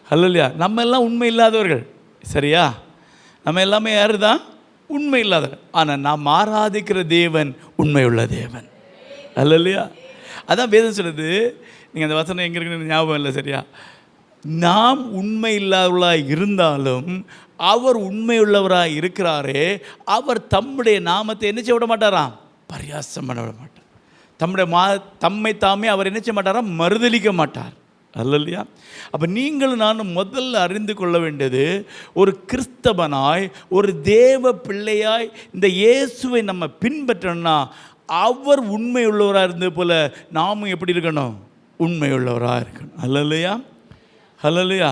அல்லையா? நம்ம எல்லாம் உண்மை இல்லாதவர்கள். சரியா? நம்ம எல்லாமே யாரு தான்? உண்மை இல்லாதவர்கள். ஆனால் நாம் ஆராதிக்கிற தேவன் உண்மையுள்ள தேவன். அல்லையா? அதான் வேதம் சொல்லுது. நீங்கள் அந்த வசனம் எங்கே இருக்குன்னு ஞாபகம் இல்லை. சரியா? நாம் உண்மை இல்லாதவர்களாக இருந்தாலும் அவர் உண்மையுள்ளவராக இருக்கிறாரே, அவர் தம்முடைய நாமத்தை என்ன செய்ய விட மாட்டாராம்? பரியாசம் பண்ண விட மாட்டார். தம்மை தாமே அவர் என்ன செய்ய மாட்டாரா? மறுதலிக்க மாட்டார். அல்லையா? அப்போ நீங்களும் நானும் முதல்ல அறிந்து கொள்ள வேண்டியது, ஒரு கிறிஸ்தவனாய் ஒரு தேவ பிள்ளையாய் இந்த இயேசுவை நம்ம பின்பற்றணும்னா அவர் உண்மை உள்ளவராக இருந்தது போல் நாமும் எப்படி இருக்கணும்? உண்மை உள்ளவராக இருக்கணும். அல்லையா? அல்லையா?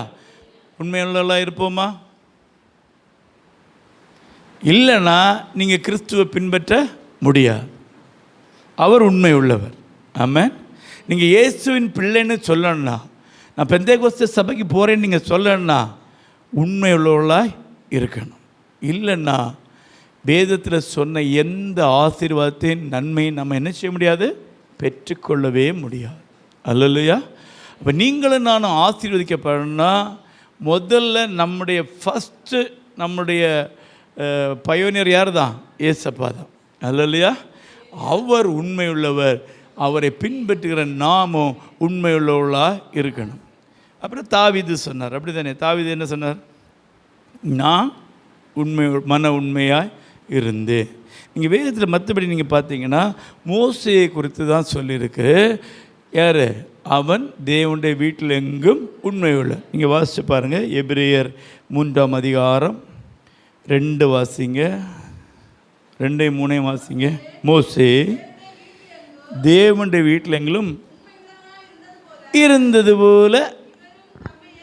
உண்மை உள்ளவராக இருப்போமா? இல்லைன்னா நீங்கள் கிறிஸ்துவை பின்பற்ற முடியாது. அவர் உண்மை உள்ளவர். ஆமென். நீங்கள் இயேசுவின் பிள்ளைன்னு சொல்லணும்னா, நான் பெந்தேகோஸ்தே சபைக்கு போகிறேன்னு நீங்கள் சொல்லணும்னா உண்மை உள்ளவர்களாக இருக்கணும். இல்லைன்னா வேதத்தில் சொன்ன எந்த ஆசீர்வாதத்தையும் நன்மையும் நம்ம என்ன செய்ய முடியாது? பெற்றுக்கொள்ளவே முடியாது. அல்லையா? அப்போ நீங்களும் நானும் ஆசீர்வதிக்கப்படணும்னா முதல்ல நம்முடைய பயோனியர் யார் தான்? ஏசப்பா தான். அல்லையா? அவர் உண்மையுள்ளவர். அவரை பின்பற்றுகிற நாமும் உண்மையுள்ளவர்களாக இருக்கணும். அப்புறம் தாவீது சொன்னார், அப்படி தானே? தாவீது என்ன சொன்னார்? நான் மன உண்மையாக இருந்து. நீங்கள் வேதத்தில் மற்றபடி நீங்கள் பார்த்தீங்கன்னா மோசேயை குறித்து தான் சொல்லியிருக்கு. யார்? அவன் தேவனுடைய வீட்டில் எங்கும் உண்மையுள்ள. நீங்கள் வாசித்து பாருங்கள், எபிரேயர் 3ஆம் அதிகாரம் 2 வாசிங்க, 2-3 வாசிங்க. மோசே தேவனுடைய வீட்டில் எங்களும் இருந்தது போல.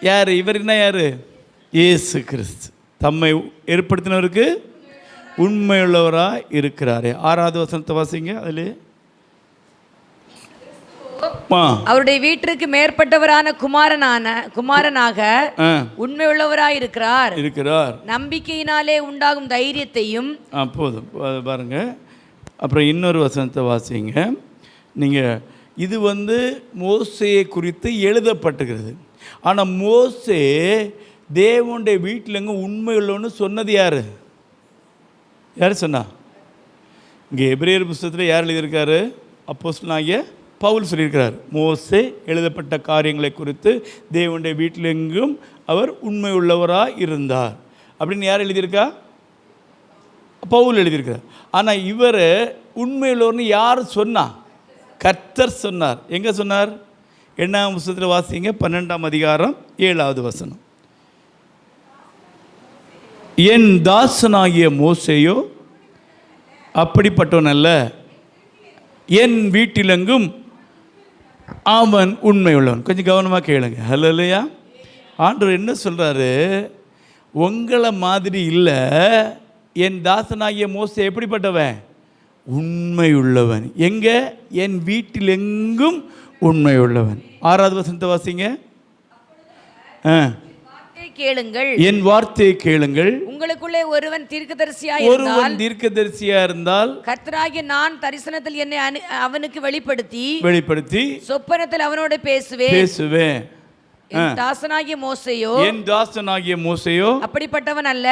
யார் இவர்? என்ன யார்? இயேசு கிறிஸ்து தம்மை ஏற்படுத்தினவருக்கு உண்மையுள்ளவராக இருக்கிறாரே. 6வது வசனத்தை வாசிங்க. அதில் அவருடைய வீட்டிற்கு மேற்பட்டவரான குமாரனாக உண்மை உள்ளவராய் இருக்கிறார். நம்பிக்கையினாலே உண்டாகும் தைரியத்தையும். போதும் பாருங்க. அப்புறம் இன்னொரு வசனத்தை வாசிங்க. நீங்கள் இது மோசேயை குறித்து எழுதப்பட்டுகிறது. ஆனால் மோசே தேவனுடைய வீட்டில் எங்கே உண்மை உள்ளவன்னு சொன்னது யார்? யார் சொன்னா? இங்கே எபிரேயர் புத்தகத்தில் யார் எழுதியிருக்காரு? அப்போஸ்தலனாகிய பவுல் சொல்லியிருக்கிறார். மோசே எழுதப்பட்ட காரியங்களை குறித்து தேவனுடைய வீட்டில் எங்கும் அவர் உண்மை உள்ளவராக இருந்தார் அப்படின்னு யார் எழுதியிருக்கா? பவுல் எழுதியிருக்கிறார். ஆனால் இவர் உண்மை உள்ளவர்னு யார் சொன்னா? கர்த்தர் சொன்னார். எங்கே சொன்னார்? 8ஆம் புத்தகத்தில் வாசிங்க, 12ஆம் அதிகாரம் 7வது வசனம். என் தாசனாகிய மோசேயோ அப்படிப்பட்டவன் அல்ல, என் வீட்டிலெங்கும் அவன் உண்மை உள்ளவன். கொஞ்சம் கவனமாக கேளுங்க. ஹல்லேலூயா. ஆண்டவர் என்ன சொல்கிறாரு? உங்களை மாதிரி இல்லை, என் தாசனாகிய மோசே எப்படிப்பட்டவன்? உண்மை உள்ளவன். எங்கே? என் வீட்டில் எங்கும் உண்மை உள்ளவன். 6வது வசனத்தை வாசிங்க. கேளுங்கள், என் வார்த்தையை கேளுங்கள். உங்களுக்குள்ளே ஒருவன் தீர்க்கதரிசியா இருந்தால் கர்த்தராகிய நான் தரிசனத்தில் என்னை அவனுக்கு வெளிப்படுத்தி சொப்பனத்தில் அவனோடு பேசுவேன். என் தாசனாகிய மோசேயோ அப்படிப்பட்டவன் அல்ல.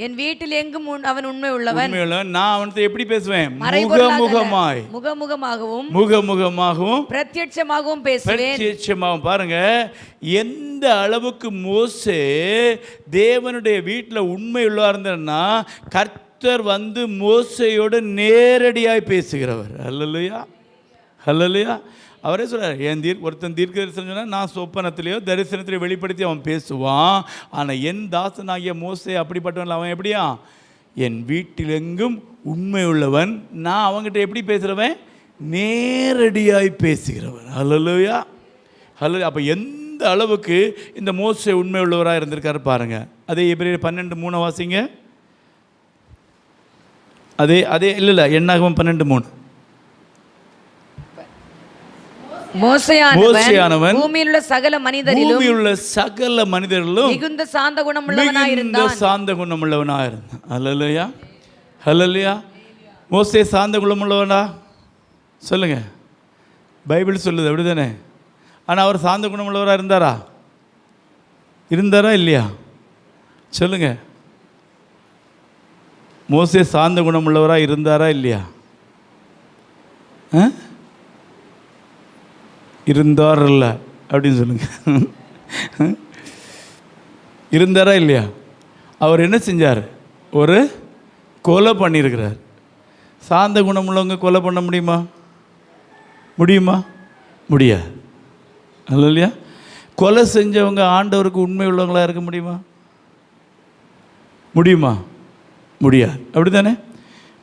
என் வீட்டில் எங்கும் அவன் உண்மை உள்ளவன். நான் அவனுக்கு எப்படி பேசுவேன்? முகமுகமாகவும் பிரத்யட்சமாகவும் பேசுவேன். பாருங்க, எந்த அளவுக்கு மோசே தேவனுடைய வீட்டில் உண்மை உள்ளவா இருந்தார்னா கர்த்தர் மோசேயோடு நேரடியாய் பேசுகிறவர். அல்லேலூயா, அல்லேலூயா. அவரே சொல்கிறார், ஒருத்தன் தீர்க்க தரிசனம் சொன்னால் நான் சொப்பனத்திலேயோ தரிசனத்திலேயோ வெளிப்படுத்தி அவன் பேசுவான். ஆனால் என் தாசனாகிய மோசே அப்படிப்பட்டவன் அவன் எப்படியா? என் வீட்டில் எங்கும் உண்மை உள்ளவன். நான் அவங்ககிட்ட எப்படி பேசுகிறவன்? நேரடியாய் பேசுகிறவன். அல்லேலூயா, அல்லேலூயா. அப்போ எந்த அளவுக்கு இந்த மோசே உண்மை உள்ளவராக இருந்திருக்காரு பாருங்க. அதே எபிரேயர் 12:3 வாசிங்க. அதே இல்லை என்னாகும் 12:3. மோசேயானவன் பூமியில் உள்ள சகல மனிதரிலும் மிகுந்த சாந்த குணமுள்ளவனாய் இருந்தான். அல்லேலூயா, அல்லேலூயா. மோசே சாந்த குணமுள்ளவனா? சொல்லுங்க. பைபிள் சொல்லுது, அப்படிதானே? ஆனால் அவர் சாந்த குணமுள்ளவராக இருந்தாரா இல்லையா? சொல்லுங்க. மோசே சாந்த குணமுள்ளவராக இருந்தாரா இல்லையா? இருந்தார்ல அப்படின்னு சொல்லுங்க. இருந்தாரா இல்லையா? அவர் என்ன செஞ்சார்? ஒரு கொலை பண்ணியிருக்கிறார். சாந்த குணமுள்ளவங்க கொலை பண்ண முடியுமா? முடியுமா? முடியாது. இல்லையா? கொலை செஞ்சவங்க ஆண்டவருக்கு உண்மை உள்ளவங்களாக இருக்க முடியுமா? முடியுமா? முடியாது. அப்படி தானே?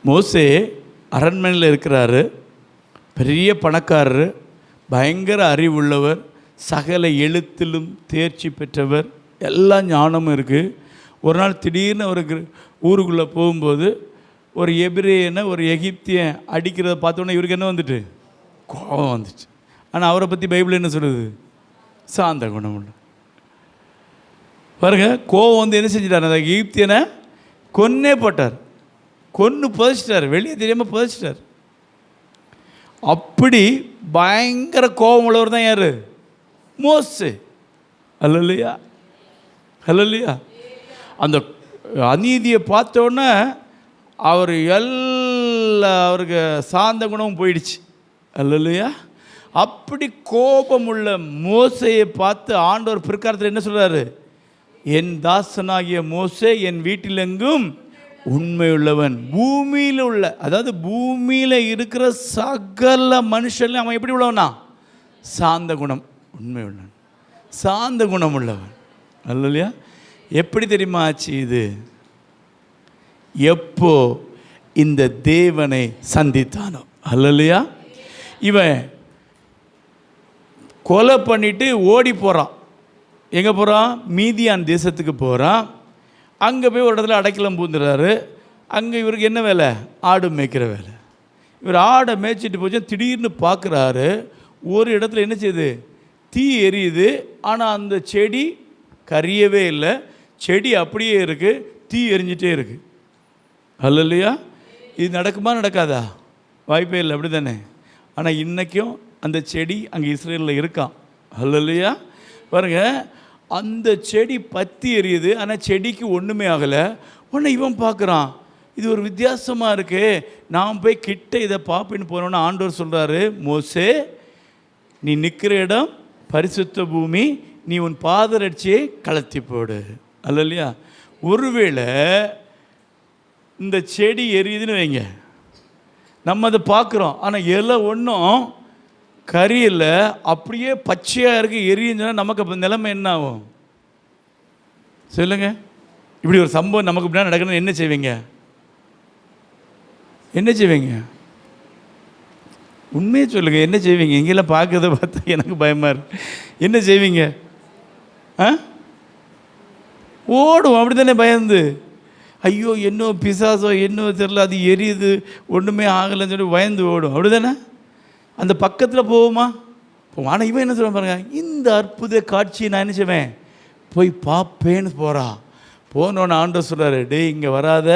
மோசே அரண்மனையில் இருக்கிறாரு, பெரிய பணக்காரர், பயங்கர அறிவுள்ளவர், சகல எழுத்திலும் தேர்ச்சி பெற்றவர், எல்லா ஞானமும் இருக்குது. ஒரு நாள் திடீர்னு அவருக்கு ஊருக்குள்ளே போகும்போது ஒரு எபிரேயனை ஒரு எகிப்தியன் அடிக்கிறத பார்த்தோன்னே இவருக்கு என்ன வந்துட்டு? கோபம் வந்துச்சு. ஆனால் அவரை பற்றி பைபிள் என்ன சொல்லுது? சாந்த குணம் உள்ள. பாருங்க, கோபம் வந்து என்ன செஞ்சிட்டார்? அந்த எகிப்தியனை கொன்னே போட்டார், கொன்று புதைச்சிட்டார், வெளியே தெரியாமல் புதைச்சிட்டார். அப்படி பயங்கர கோபம் உள்ளவர் தான் யார்? மோசே. அல்லையா? அல்லையா? அந்த அநீதியை பார்த்தோன்னே அவர் அவருக்கு சாந்த குணமும் போயிடுச்சு. அல்லையா? அப்படி கோபம் உள்ள மோசையை பார்த்து ஆண்டவர் பிற்காலத்தில் என்ன சொல்கிறாரு? என் தாசனாகிய மோசே என் வீட்டிலெங்கும் உண்மை உள்ளவன். பூமியில் உள்ள, அதாவது பூமியில் இருக்கிற சகல மனுஷன்ல அவன் எப்படி உள்ளவனா? சாந்த குணம், உண்மை உள்ளவன், சாந்த குணம் உள்ளவன். அல்லையா? எப்படி தெரியுமா ஆச்சு இது? எப்போ இந்த தேவனை சந்தித்தானோ. அல்லையா? இவன் கொலை பண்ணிட்டு ஓடி போகிறான். எங்கே போகிறான்? மீதியான் தேசத்துக்கு போகிறான். அங்கே போய் ஒரு இடத்துல அடைக்கலம் பூந்துடுறாரு. அங்கே இவருக்கு என்ன வேலை? ஆடு மேய்க்கிற வேலை. இவர் ஆடை மேய்ச்சிட்டு போச்சு, திடீர்னு பார்க்குறாரு, ஒரு இடத்துல என்ன செய்யுது? தீ எரியுது. ஆனால் அந்த செடி கரியவே இல்லை, செடி அப்படியே இருக்குது, தீ எரிஞ்சிட்டே இருக்குது. அல்லையா? இது நடக்குமா நடக்காதா? வாய்ப்பே இல்லை. அப்படி தானே? ஆனால் இன்றைக்கும் அந்த செடி அங்கே இஸ்ரேலில் இருக்கான். அல்லையா? பாருங்க, அந்த செடி பற்றி எரியுது, ஆனால் செடிக்கு ஒன்றுமே ஆகலை. உடனே இவன் பார்க்குறான், இது ஒரு வித்தியாசமாக இருக்கு, நான் போய் கிட்ட இதை பார்ப்பேன்னு போனோன்னா ஆண்டவர் சொல்கிறாரு, மோசே நீ நிற்கிற இடம் பரிசுத்த பூமி, நீ உன் பாதரட்சியை கலத்தி போடு. அல்லையா? ஒருவேளை இந்த செடி எரியுதுன்னு வைங்க, நம்ம அதை பார்க்குறோம், ஆனால் இலை ஒன்றும் கரியில் அப்படியே பச்சையாக இருக்குது, எரியுன்னு சொன்னால் நமக்கு அப்போ நிலைமை என்ன ஆகும்? சொல்லுங்க. இப்படி ஒரு சம்பவம் நமக்கு இப்படி நடக்கணும்னு என்ன செய்வீங்க? என்ன செய்வீங்க? உண்மையை சொல்லுங்கள், என்ன செய்வீங்க? இங்கெல்லாம் பார்க்கறத பார்த்தா எனக்கு பயமாக இருக்கு. என்ன செய்வீங்க? ஓடும். அப்படி தானே பயந்து, ஐயோ என்ன பிசாசோ என்ன தெரியல, அது எரியுது, ஒன்றுமே ஆகலைன்னு சொல்லி பயந்து ஓடும். அப்படி தானே? அந்த பக்கத்தில் போவோமா? போவோம். ஆனால் இவன் என்ன சொல்ல பாருங்க, இந்த அற்புத காட்சியை நான் என்ன செய்வேன்? போய் பார்ப்பேன்னு போகிறா. போனோன்னு ஆண்டவர் சொல்கிறாரு, டே இங்கே வராத,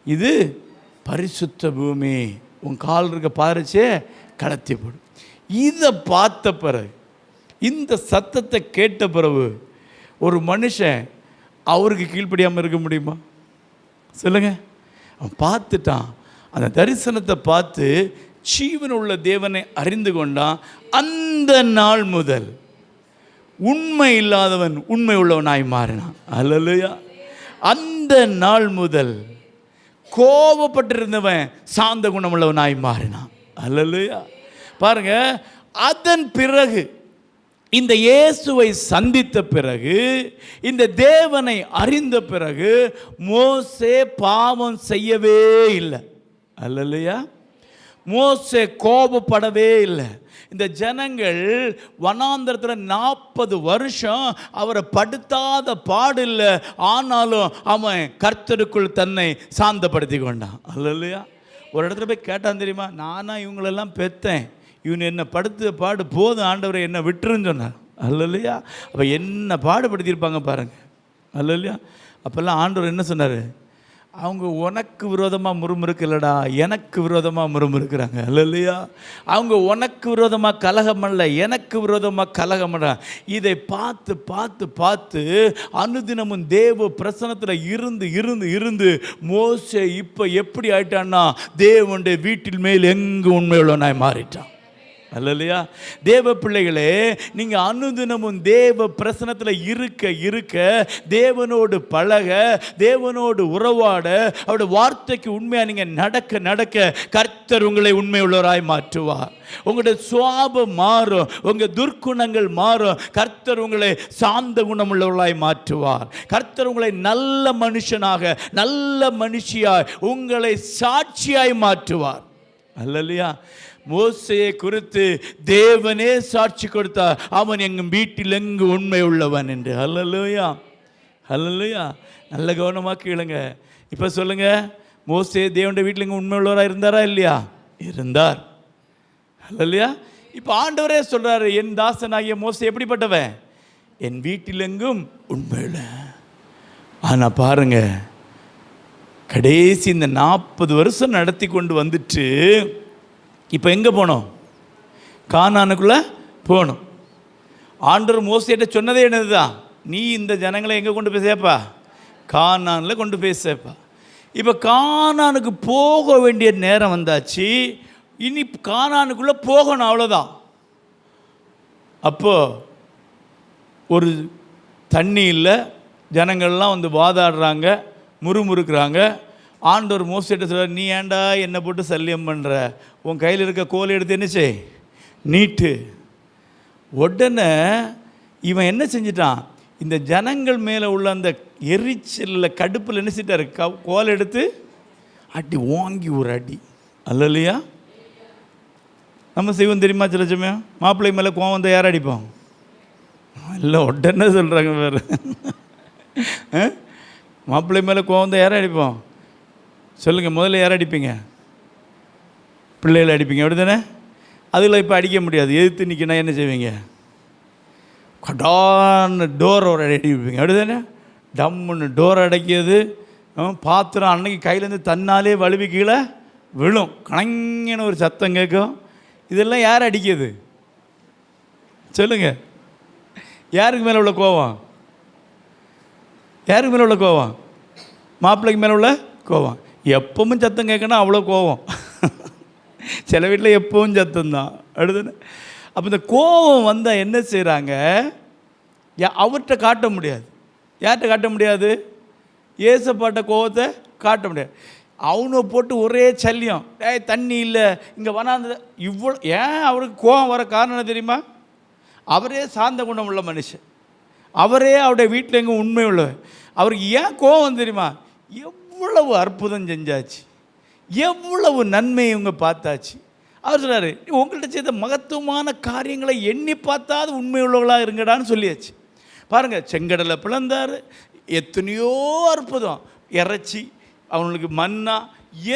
இது பரிசுத்த பூமி, உன் கால் இருக்க பாரிச்சே கடத்தி போடும். இதை பார்த்த பிறகு, இந்த சத்தத்தை கேட்ட பிறகு ஒரு மனுஷன் அவருக்கு கீழ்ப்படியாமல் இருக்க முடியுமா? சொல்லுங்க. அவன் பார்த்துட்டான், அந்த தரிசனத்தை பார்த்து ஜீவன் உள்ள தேவனை அறிந்து கொண்டான். அந்த நாள் முதல் உண்மை இல்லாதவன் உண்மை உள்ளவனாய் மாறினான். அல்லேலூயா. அந்த நாள் முதல் கோபப்பட்டிருந்தவன் சாந்த குணமுள்ளவனாய் மாறினான். அல்லேலூயா. பாருங்க, அதன் பிறகு இந்த இயேசுவை சந்தித்த பிறகு, இந்த தேவனை அறிந்த பிறகு மோசே பாவம் செய்யவே இல்லை. அல்லேலூயா. மோசே கோபப்படவே இல்லை. இந்த ஜனங்கள் வனாந்தரத்தில் 40 வருஷம் அவரை படுத்தாத பாடு இல்லை, ஆனாலும் அவன் கர்த்தருக்குள் தன்னை சாந்தப்படுத்தி கொண்டான். அல்லேலூயா. ஒரு இடத்துல போய் கேட்டான் தெரியுமா, நானா இவங்களெல்லாம் பெற்றேன், இவன் என்னை படுத்த பாடு போதும் ஆண்டவரை என்னை விட்டுருன்னு சொன்னார். அல்லேலூயா. அப்போ என்ன பாடுபடுத்தியிருப்பாங்க பாருங்கள். அல்லேலூயா. அப்போல்லாம் ஆண்டவர் என்ன சொன்னார்? அவங்க உனக்கு விரோதமாக முறுமுறுக்கலடா, எனக்கு விரோதமாக முறுமுறுக்கிறாங்க. அல்லேலூயா. அவங்க உனக்கு விரோதமாக கலகம் அல்ல, எனக்கு விரோதமாக கலகம் அல்ல. இதை பார்த்து பார்த்து பார்த்து அனுதினமும் தேவ பிரசன்னத்தில் இருந்து இருந்து இருந்து மோசே இப்போ எப்படி ஆயிட்டான்னா, தேவனுடைய வீட்டில் மேல் எங்கு உண்மையுள்ளவனாய் மாறிட்டான். அல்லையா? தேவ பிள்ளைகளே, நீங்கள் அனுதினமும் தேவ பிரசனத்தில் இருக்க இருக்க, தேவனோடு பழக, தேவனோடு உறவாட, அவருடைய வார்த்தைக்கு உண்மையாக நீங்கள் நடக்க நடக்க கர்த்தர் உங்களை உண்மை உள்ளவராய் மாற்றுவார். உங்களுடைய சுவாபம் மாறும், உங்கள் துர்க்குணங்கள் மாறும். கர்த்தர் உங்களை சாந்த குணமுள்ளவர்களாய் மாற்றுவார். கர்த்தர் உங்களை நல்ல மனுஷனாக, நல்ல மனுஷியாய், உங்களை சாட்சியாய் மாற்றுவார். அல்லையா? மோசேயை குறித்து தேவனே சாட்சி கொடுத்தார், அவன் எங்கள் வீட்டில் எங்கு உண்மை உள்ளவன் என்று. அல்லேலூயா, அல்லேலூயா. நல்ல கவனமாக கேளுங்க. இப்போ சொல்லுங்க, மோசே தேவனுடைய வீட்டில் எங்கே உண்மை உள்ளவராக இருந்தாரா இல்லையா? இருந்தார். அல்லேலூயா. இப்போ ஆண்டவரே சொல்றாரு, என் தாசனாகிய மோசே எப்படிப்பட்டவன்? என் வீட்டில் எங்கும் உண்மையுள்ள. ஆனால் பாருங்க, கடைசி இந்த 40 வருஷம் நடத்தி கொண்டு வந்துட்டு இப்போ எங்கே போனோம்? கானானுக்குள்ளே போகணும். ஆண்டவர் மோசேட்ட சொன்னதே என்னது தான், நீ இந்த ஜனங்களை எங்கே கொண்டு போய் சேர்ப்பா? கானானில் கொண்டு போய் சேர்ப்பா. இப்போ கானானுக்கு போக வேண்டிய நேரம் வந்தாச்சு. இனி கானானுக்குள்ளே போகணும், அவ்வளோதான். அப்போது ஒரு தண்ணி இல்லை, ஜனங்கள்லாம் வந்து வாதாடுறாங்க, முறுமுறுக்கிறாங்க. ஆண்டவர் மோசேட்ட சொல்றார், நீ ஏண்டா என்னை போட்டு சல்லியம் பண்ணுற? உன் கையில் இருக்க கோலை எடுத்து என்ன செய், நீட்டு. உடனே இவன் என்ன செஞ்சிட்டான், இந்த ஜனங்கள் மேலே உள்ள அந்த எரிச்சலில் கடுப்பில் என்ன செஞ்சிட்டாரு, கோலை எடுத்து அடி, ஓங்கி ஒரு அடி. அல்லையா? நம்ம செய்வோம் தெரியுமா? சில சமயம் மாப்பிள்ளை மேலே கோவம் வந்தால் யார் அடிப்போம்? இல்லை, உடனே சொல்கிறாங்க வேறு. மாப்பிள்ளை மேலே கோவம் வந்தால் யாரை அடிப்போம்? சொல்லுங்கள், முதல்ல யாரை அடிப்பீங்க? பிள்ளைகளை அடிப்பீங்க, அப்படி தானே? அதில் இப்போ அடிக்க முடியாது, எதிர்த்து நிற்கினா என்ன செய்வீங்க? கடான்னு டோர் ஒரு அடி வைப்பீங்க, அப்படி தானே? டம்முன்னு டோர் அடைக்கிது. பாத்திரம் அன்னைக்கு கையிலேருந்து தன்னாலே வலுவி கீழே விழும், கணங்கின ஒரு சத்தம் கேட்கும். இதெல்லாம் யார் அடிக்கிறது? சொல்லுங்கள், யாருக்கு மேலே உள்ள கோவம்? யாருக்கு மேலே உள்ள கோவம்? மாப்பிள்ளைக்கு மேலே உள்ள கோவம். எப்பவும் சத்தம் கேட்கணும், அவ்வளோ கோவம். சில வீட்டில் எப்பவும் சத்தம்தான், அடுத்து. அப்போ இந்த கோவம் வந்தால் என்ன செய்கிறாங்க? அவர்கிட்ட காட்ட முடியாது. யார்கிட்ட காட்ட முடியாது? ஏசப்பாட்ட கோவத்தை காட்ட முடியாது. அவனை போட்டு ஒரே சல்லியம், தண்ணி இல்லை இங்கே வனாந்த இவ்வளோ. ஏன் அவருக்கு கோவம் வர காரணம் என்ன தெரியுமா? அவரே சாந்த குணம் உள்ள மனுஷன், அவரே அவருடைய வீட்டில் எங்கே உண்மை உள்ளவர். அவருக்கு ஏன் கோவம் தெரியுமா? எவ்வளவு அற்புதம் செஞ்சாச்சு, எவ்வளவு நன்மை இவங்க பார்த்தாச்சு. அவர் சொல்கிறாரு, உங்கள்கிட்ட செய்த மகத்துவமான காரியங்களை எண்ணி பார்த்தாது உண்மை உள்ளவர்களாக இருங்கடான்னு சொல்லியாச்சு. பாருங்கள், செங்கடலை பிளந்தார், எத்தனையோ அற்புதம், இறைச்சி, அவங்களுக்கு மன்னா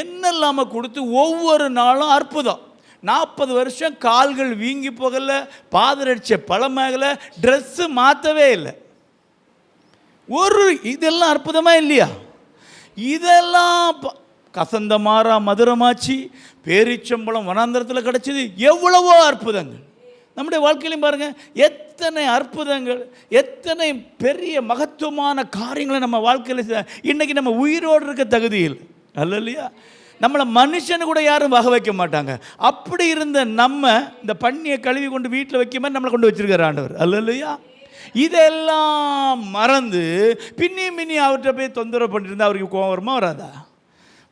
என்னெல்லாமல் கொடுத்து ஒவ்வொரு நாளும் அற்புதம். 40 வருஷம் கால்கள் வீங்கி போகலை, பாதரட்சை பழமாகலை, ட்ரெஸ்ஸு மாற்றவே இல்லை. ஒரு இதெல்லாம் அற்புதமாக இல்லையா? இதெல்லாம் கசந்த மாறா மதுரமாச்சு, பேரிச்சம்பளம் வனாந்தரத்தில் கிடச்சிது, எவ்வளவோ அற்புதங்கள். நம்முடைய வாழ்க்கையிலையும் பாருங்கள், எத்தனை அற்புதங்கள், எத்தனை பெரிய மகத்துவமான காரியங்களை நம்ம வாழ்க்கையில். இன்றைக்கி நம்ம உயிரோடு இருக்க தகுதியில் அல்லையா? நம்மளை மனுஷனு கூட யாரும் வகை வைக்க மாட்டாங்க. அப்படி இருந்த நம்ம இந்த பண்ணியை கழுவி கொண்டு வீட்டில் வைக்க மாதிரி நம்மளை கொண்டு வச்சிருக்காரு ஆண்டவர் அல்லையா? இதெல்லாம் மறந்து பின்னி அவர்கிட்ட போய் தொந்தரவு பண்ணிட்டு அவருக்கு கோவம் வருமா வராதா?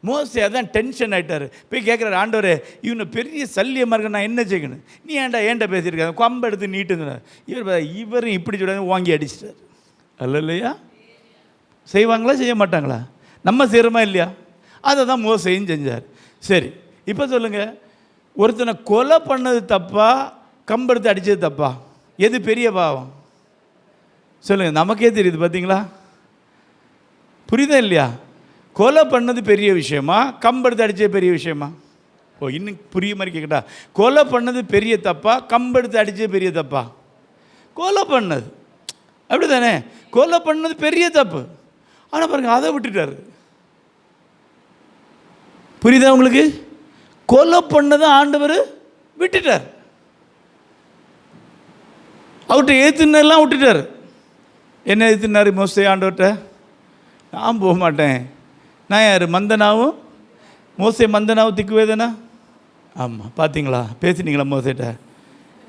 மோசே அதான் டென்ஷன் ஆகிட்டார். போய் கேட்குறாரு, ஆண்டவரே இவனை பெரிய சல்லியமாக இருக்க நான் என்ன செய்யணும்? நீ ஏன்டா பேசியிருக்காங்க, கொம்பை எடுத்து நீட்டுங்க. இவரும் இப்படி சொல்ல வாங்கி அடிச்சிட்டார் அல்லையா? செய்வாங்களா செய்ய மாட்டாங்களா? நம்ம செய்கிறோமா இல்லையா? அதை தான் மோசேயும் செஞ்சார். சரி, இப்போ சொல்லுங்கள், ஒருத்தனை கொலை பண்ணது தப்பா, கம்பெடுத்து அடித்தது தப்பா? எது பெரிய பாவம் சொல்லுங்கள்? நமக்கே தெரியுது, பார்த்தீங்களா? புரியுதா இல்லையா? கொலை பண்ணது பெரிய விஷயமா, கம்பெடுத்து அடித்தது பெரிய விஷயமா? இன்னும் புரிய மாதிரி கேட்கட்டா, கொலை பண்ணது பெரிய தப்பா, கம்பெடுத்து அடித்தது பெரிய தப்பா? கொலை பண்ணது, அப்படி தானே? கொலை பண்ணது பெரிய தப்பு. ஆனால் பாருங்கள், அதை விட்டுட்டார். புரியுதா உங்களுக்கு? கொலை பண்ணதை ஆண்டவர் விட்டுட்டார். அவர்கிட்ட ஏற்றுனெல்லாம் விட்டுட்டார். என்ன ஏற்றுனார் மோசே ஆண்டவர்கிட்ட? நான் போக மாட்டேன். நான் யார்? மந்தனாவும் மோசே மந்தனாவும் திக்குவேதனா? ஆமாம், பார்த்தீங்களா? பேசினீங்களா மோசேட்ட?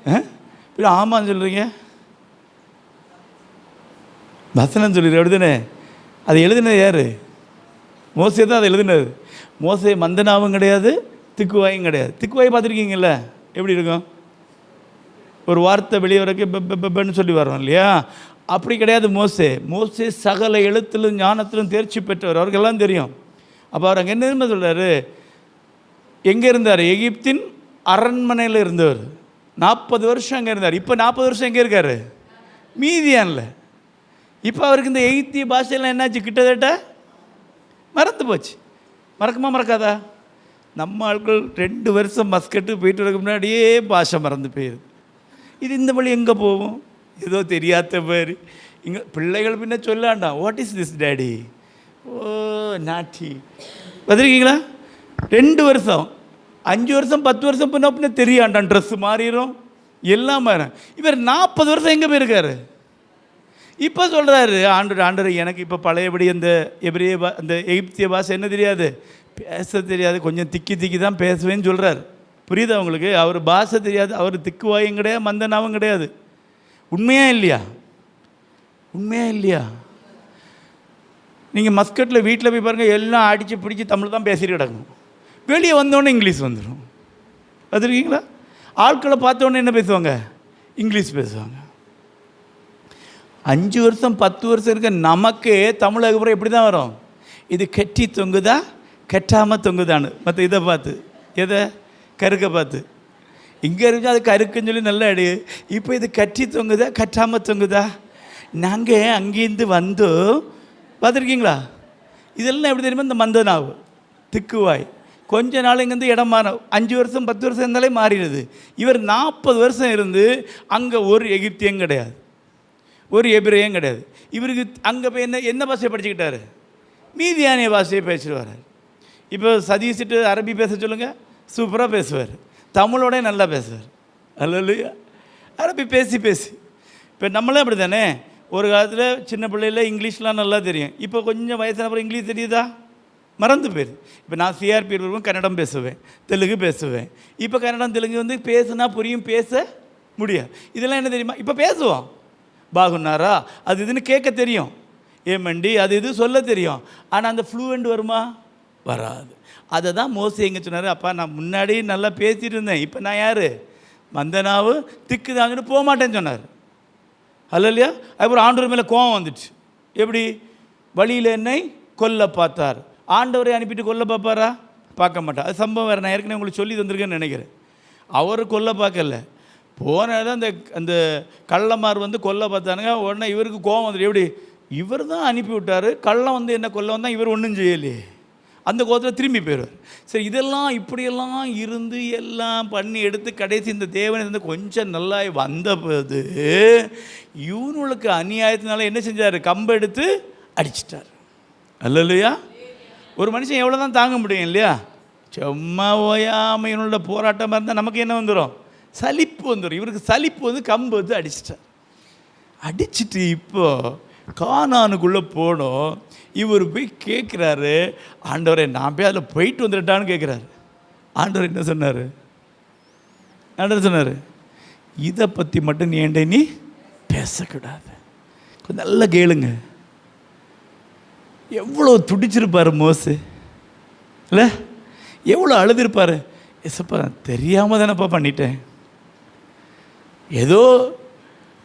இப்போ ஆமான்னு சொல்கிறீங்க, வசனம் சொல்லிடுற அப்படிதானே. அது எழுதினது யார்? மோசே தான் அதை எழுதினது. மோசே மந்தனாவும் கிடையாது, திக்குவாயும் கிடையாது. திக்குவாய் பார்த்துருக்கீங்கல்ல, எப்படி இருக்கும்? ஒரு வார்த்தை வெளியே வரைக்கும் பென்னு சொல்லி வரோம் இல்லையா? அப்படி கிடையாது மோசே. மோசே சகல எழுத்திலும் ஞானத்திலும் தேர்ச்சி பெற்றவர், அவருக்கெல்லாம் தெரியும். அப்போ அவர் அங்கே என்ன சொல்கிறாரு? எங்கே இருந்தார்? எகிப்தின் அரண்மனையில் இருந்தவர். 40 வருஷம் அங்கே இருந்தார். இப்போ 40 வருஷம் எங்கே இருக்கார்? மீதியானில். இப்போ அவருக்கு இந்த எகிப்திய பாஷையெல்லாம் என்னாச்சு? கிட்டத்தட்ட மறந்து போச்சு. மறக்குமா மறக்காதா? நம்ம ஆட்கள் 2 வருஷம் மஸ்கட்டு போயிட்டு வரக்கு முன்னாடியே பாஷை மறந்து போயிடுது. இது இந்த வழி எங்கே போவோம்? ஏதோ தெரியாத மாதிரி இங்கே பிள்ளைகள் பின்ன சொல்லாண்டா, வாட் இஸ் திஸ் டேடி, ஓ நாட்டி. பார்த்துருக்கீங்களா? 2 வருஷம் 5 வருஷம் 10 வருஷம் பின்ன தெரியாண்டான். ட்ரெஸ்ஸு மாறிடும், எல்லாம் மாறும். இவர் 40 வருஷம் எங்கே போயிருக்காரு? இப்போ சொல்கிறாரு ஆண்டவர் எனக்கு இப்போ பழையபடி அந்த எபிரேய அந்த எகிப்திய பாஷை என்ன தெரியாது, பேச தெரியாது, கொஞ்சம் திக்கி தான் பேசுவேன்னு சொல்கிறார். புரியுதா உங்களுக்கு? அவர் பாஷை தெரியாது, அவர் திக்குவாயும் கிடையாது, மந்தனாவும் கிடையாது. உண்மையா இல்லையா? உண்மையா இல்லையா? நீங்கள் மஸ்கட்டில் வீட்டில் போய் பாருங்கள், எல்லாம் அடித்து பிடிச்சி தமிழ் தான் பேசிட்டு கிடக்கும். வெளியே வந்தோடனே இங்கிலீஷ் வந்துடும். பார்த்துருக்கீங்களா? ஆட்களை பார்த்தோன்னே என்ன பேசுவாங்க? இங்கிலீஷ் பேசுவாங்க. 5 வருஷம் 10 வருஷம் இருக்க நமக்கு தமிழ் அதுக்கப்புறம் எப்படி தான் வரும்? இது கெட்டி தொங்குதா கெட்டாமல் தொங்குதான்னு. மற்ற இதை பார்த்து, எதை? கருக்க பார்த்து. இங்கே இருந்தால் அது கருக்குன்னு சொல்லி நல்லா அடி. இப்போ இது கட்டி தொங்குதா கட்டாமல் தொங்குதா? நாங்கள் அங்கேருந்து வந்தோம். பார்த்துருக்கீங்களா? இதெல்லாம் எப்படி தெரியுமா? இந்த மந்தனாவு, திக்குவாய். கொஞ்ச நாள் இங்கேருந்து இடம் மாறும். 5 வருஷம் 10 வருஷம் இருந்தாலே மாறிடுது. இவர் 40 வருஷம் இருந்து அங்கே ஒரு எகிப்தியம் கிடையாது, ஒரு எபிரேயம் கிடையாது. இவருக்கு அங்கே போய் என்ன பாஷையை படிச்சுக்கிட்டாரு? மீதியானிய பாஷையை பேசிட்டு வர்றார். இப்போ சதீஷிட்டு அரபி பேச சொல்லுங்கள், சூப்பராக பேசுவார். தமிழோட நல்லா பேசுவார். அல்லையா? அரபி பேசி இப்போ நம்மளே அப்படி தானே. ஒரு காலத்தில் சின்ன பிள்ளையில் இங்கிலீஷ்லாம் நல்லா தெரியும். இப்போ கொஞ்சம் வயசான அப்புறம் இங்கிலீஷ் தெரியுதா? மறந்து போயிடுது. இப்போ நான் சிஆர்பி இருக்கும், கன்னடம் பேசுவேன், தெலுங்கு பேசுவேன். இப்போ கன்னடம் தெலுங்கு பேசுனா புரியும், பேச முடியாது. இதெல்லாம் என்ன தெரியுமா? இப்போ பேசுவோம், பாகுனாரா அது இதுன்னு கேட்க தெரியும், ஏமண்டி அது இது சொல்ல தெரியும். ஆனால் அந்த ஃப்ளூவெண்ட் வருமா? வராது. அதை தான் மோசே எங்கே சொன்னார், அப்பா நான் முன்னாடி நல்லா பேசிகிட்டு இருந்தேன், இப்போ நான் யார்? மந்தனாவு திக்குதாங்கன்னு போக மாட்டேன்னு சொன்னார். அல்லையா? அதுக்கப்புறம் ஆண்டவர் மேலே கோவம் வந்துடுச்சு. எப்படி? வழியில் என்னை கொல்ல பார்த்தார். ஆண்டவரை அனுப்பிட்டு கொல்ல பார்ப்பாரா? பார்க்க மாட்டார். அது சம்பவம் வேறு. நான் ஏற்கனவே உங்களுக்கு சொல்லி தந்திருக்கேன்னு நினைக்கிறேன். அவர் கொல்ல பார்க்கல, போனதான் அந்த கள்ளமார் கொல்ல பார்த்தானுங்க. உடனே இவருக்கு கோவம் வந்துட்டு, எப்படி இவர் தான் அனுப்பி விட்டார், கள்ளம் என்ன கொல்ல வந்தால் இவர் ஒன்றும் செய்யலையே, அந்த கோபத்தில் திரும்பி போயிடுவார். சரி, இதெல்லாம் இப்படியெல்லாம் இருந்து எல்லாம் பண்ணி எடுத்து கடைசி இந்த தேவனை கொஞ்சம் நல்லா வந்தபோது இவனுக்கு அநியாயத்தினால என்ன செஞ்சார்? கம்பை எடுத்து அடிச்சிட்டார். அல்லையா? ஒரு மனுஷன் எவ்வளோ தான் தாங்க முடியும் இல்லையா? சும்மா ஓயாமல் இவனோட போராட்டமாக இருந்தால் நமக்கு என்ன வந்துடும்? சலிப்பு வந்துடும். இவருக்கு சலிப்பு கம்பு அடிச்சிட்டார். அடிச்சுட்டு இப்போது கானானுக்குள்ளே போனோம். இவர் போய் கேட்குறாரு, ஆண்டவரே நான் போய் அதில் போயிட்டு வந்துட்டான்னு கேட்குறாரு. ஆண்டவர் என்ன சொன்னார்? ஆண்டவர் சொன்னார், இதை பற்றி மட்டும் நீ பேசக்கூடாது. கொஞ்சம் நல்லா கேளுங்க. எவ்வளோ துடிச்சிருப்பார் மோசே இல்லை? எவ்வளோ அழுதுருப்பார். எசப்பா தெரியாமல் தானேப்பா பண்ணிட்டேன், ஏதோ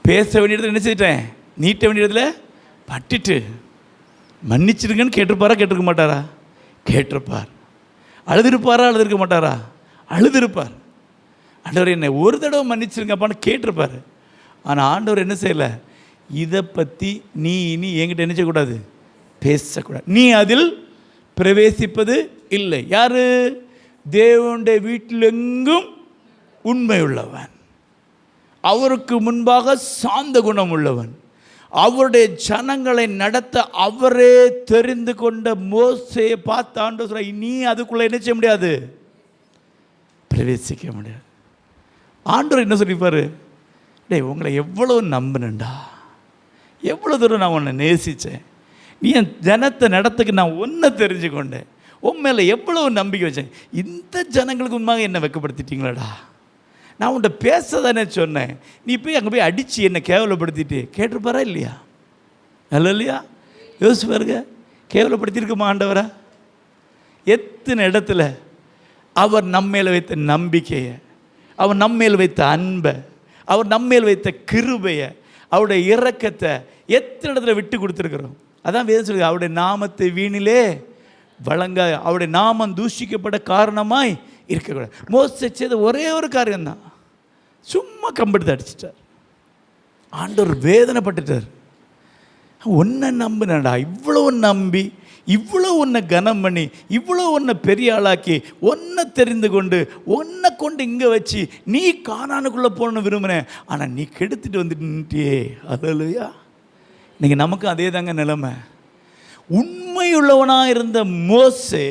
பேச வேண்டிய இடத்துல என்ன செஞ்சிட்டேன், நீட்ட வேண்டிய இடத்துல பட்டுட்டு மன்னிச்சிருங்கன்னு கேட்டிருப்பாரா? கேட்டிருக்க மாட்டாரா? கேட்டிருப்பார். அழுதுருப்பாரா? அழுதுருக்க மாட்டாரா? அழுதுருப்பார். ஆண்டவர் என்னை ஒரு தடவை மன்னிச்சிருங்கப்பான்னு கேட்டிருப்பார். ஆனால் ஆண்டவர் என்ன செய்யலை, இதை பற்றி நீ இனி என்கிட்ட என்ன செய்யக்கூடாது, பேசக்கூடாது, நீ அதில் பிரவேசிப்பது இல்லை. யார்? தேவனுடைய வீட்டிலெங்கும் உண்மை உள்ளவன், அவருக்கு முன்பாக சாந்த குணம் உள்ளவன், அவருடைய ஜனங்களை நடத்த அவரே தெரிந்து கொண்ட மோசேயை பார்த்து ஆண்டவர் சொல்ற, நீ அதுக்குள்ளே என்ன செய்ய முடியாது, பிரவேசிக்க முடியாது. ஆண்டவர் என்ன சொல்லிப்பார், டேய் உங்களை எவ்வளோ நம்பினேன்டா, எவ்வளோ தூரம் நான் உன்னை நேசித்தேன், நீ என் ஜனத்தை நடத்துக்கு நான் ஒன்றை தெரிஞ்சுக்கொண்டேன், உன் மேலே எவ்வளோ நம்பிக்கை வச்சேன், இந்த ஜனங்களுக்கு உண்மையாக என்னை வெக்கப்படுத்திட்டீங்களாடா, நான் உன்ட்ட பேச தானே சொன்னேன், நீ போய் அங்கே போய் அடித்து என்னை கேவலப்படுத்திட்டு கேட்டிருப்பாரா இல்லையா? அல்ல இல்லையா? யோசிச்சு பாருங்க, கேவலப்படுத்தியிருக்குமா ஆண்டவரா? எத்தனை இடத்துல அவர் நம்மேல வைத்த நம்பிக்கையை, அவர் நம்மேல் வைத்த அன்பை, அவர் நம்மேல் வைத்த கிருபையை, அவருடைய இரக்கத்தை எத்தனை இடத்துல விட்டு கொடுத்துருக்குறோம். அதான் வேதம் சொல்லுது, அவருடைய நாமத்தை வீணிலே வழங்க, அவருடைய நாமம் தூஷிக்கப்பட காரணமாய் இருக்கக்கூடாது. மோசே செய்த ஒரே ஒரு காரியம்தான், சும்மா கம்பெடுத்து அடிச்சிட்டார். ஆண்டவர் வேதனைப்பட்டுட்டார். உன்னை நம்பினடா, இவ்வளோ நம்பி, இவ்வளோ உன்னை கனம் பண்ணி, இவ்வளோ உன்னை பெரிய ஆளாக்கி, ஒன்றை தெரிந்து கொண்டு, ஒன்றை கொண்டு இங்கே வச்சு நீ கானானுக்குள்ளே போகணுன்னு விரும்பினேன், ஆனால் நீ கெடுத்துட்டு வந்துட்டு நின்ட்டியே. அல்லேலூயா. இன்றைக்கி நமக்கும் அதே தாங்க நிலைமை. உண்மையுள்ளவனாக இருந்த மோசே,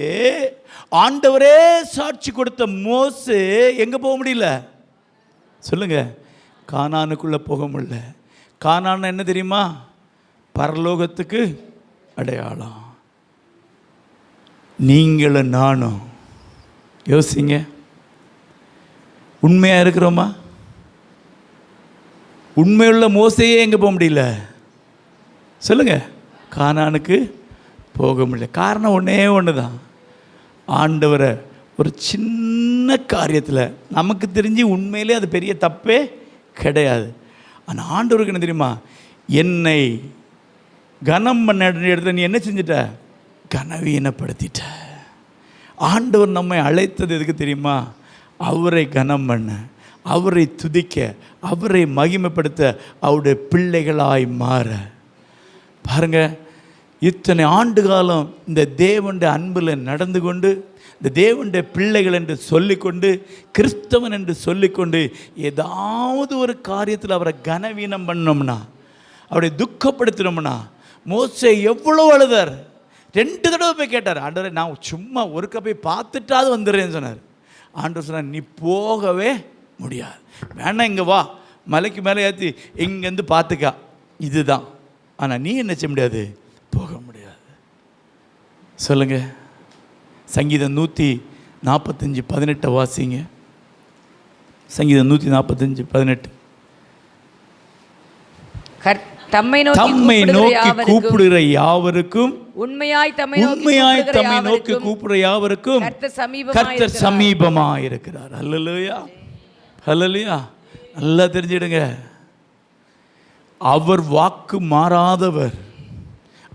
ஆண்டவரே சாட்சி கொடுத்த மோசே எங்கே போக முடியல சொல்லுங்க? கானானுக்குள்ளே போக முடியல. கானான் என்ன தெரியுமா? பரலோகத்துக்கு அடையாளம். நீங்களும் நானும் யோசிங்க, உண்மையாக இருக்கிறோமா? உண்மையுள்ள மோசையே எங்கே போக முடியல சொல்லுங்க? கானானுக்கு போக முடியல. காரணம் ஒன்றே ஒன்று தான், ஆண்டவரை ஒரு சின்ன காரியத்தில், நமக்கு தெரிஞ்சு உண்மையிலே அது பெரிய தப்பே கிடையாது, ஆனால் ஆண்டவருக்கு என்ன தெரியுமா? என்னை கனம் பண்ண இடத்துல நீ என்ன செஞ்சிட்ட? கனவீனப்படுத்திட்ட. ஆண்டவர் நம்மை அழைத்தது எதுக்கு தெரியுமா? அவரை கனம் பண்ண, அவரை துதிக்க, அவரை மகிமைப்படுத்த, அவருடைய பிள்ளைகளாய் மாற. பாருங்க, இத்தனை ஆண்டு காலம் இந்த தேவனுடைய அன்பில் நடந்து கொண்டு, இந்த தேவனுடைய பிள்ளைகள் என்று சொல்லிக்கொண்டு, கிறிஸ்தவன் என்று சொல்லிக்கொண்டு, ஏதாவது ஒரு காரியத்தில் அவரை கனவீனம் பண்ணோம்னா, அவரை துக்கப்படுத்தினோம்னா, மோசே எவ்வளோ அழுதார். 2 தடவை போய் கேட்டார், ஆண்டவரே நான் சும்மா ஒருக்க போய் பார்த்துட்டாது வந்துடுறேன்னு சொன்னார். ஆண்டவர் சொன்னார், நீ போகவே முடியாது, வேணா இங்கே வா, மலைக்கு மேலே ஏற்றி இங்கேருந்து பார்த்துக்கா, இதுதான். ஆனால் நீ என்ன செய்ய முடியாது? போக முடியாது. சொல்லுங்க. சங்கீதம் 145:18 வாசிங்க. சங்கீதம் 145:18. தம்மை நோக்கி கூப்பிடுகிற யாவருக்கும், உண்மையாய் தம்மை நோக்கி கூப்பிடுகிற யாவருக்கும் கர்த்தர் சமீபமாக இருக்கிறார். அல்லேலூயா, அல்லேலூயா. நல்லா தெரிஞ்சிடுங்க, அவர் வாக்கு மாறாதவர்,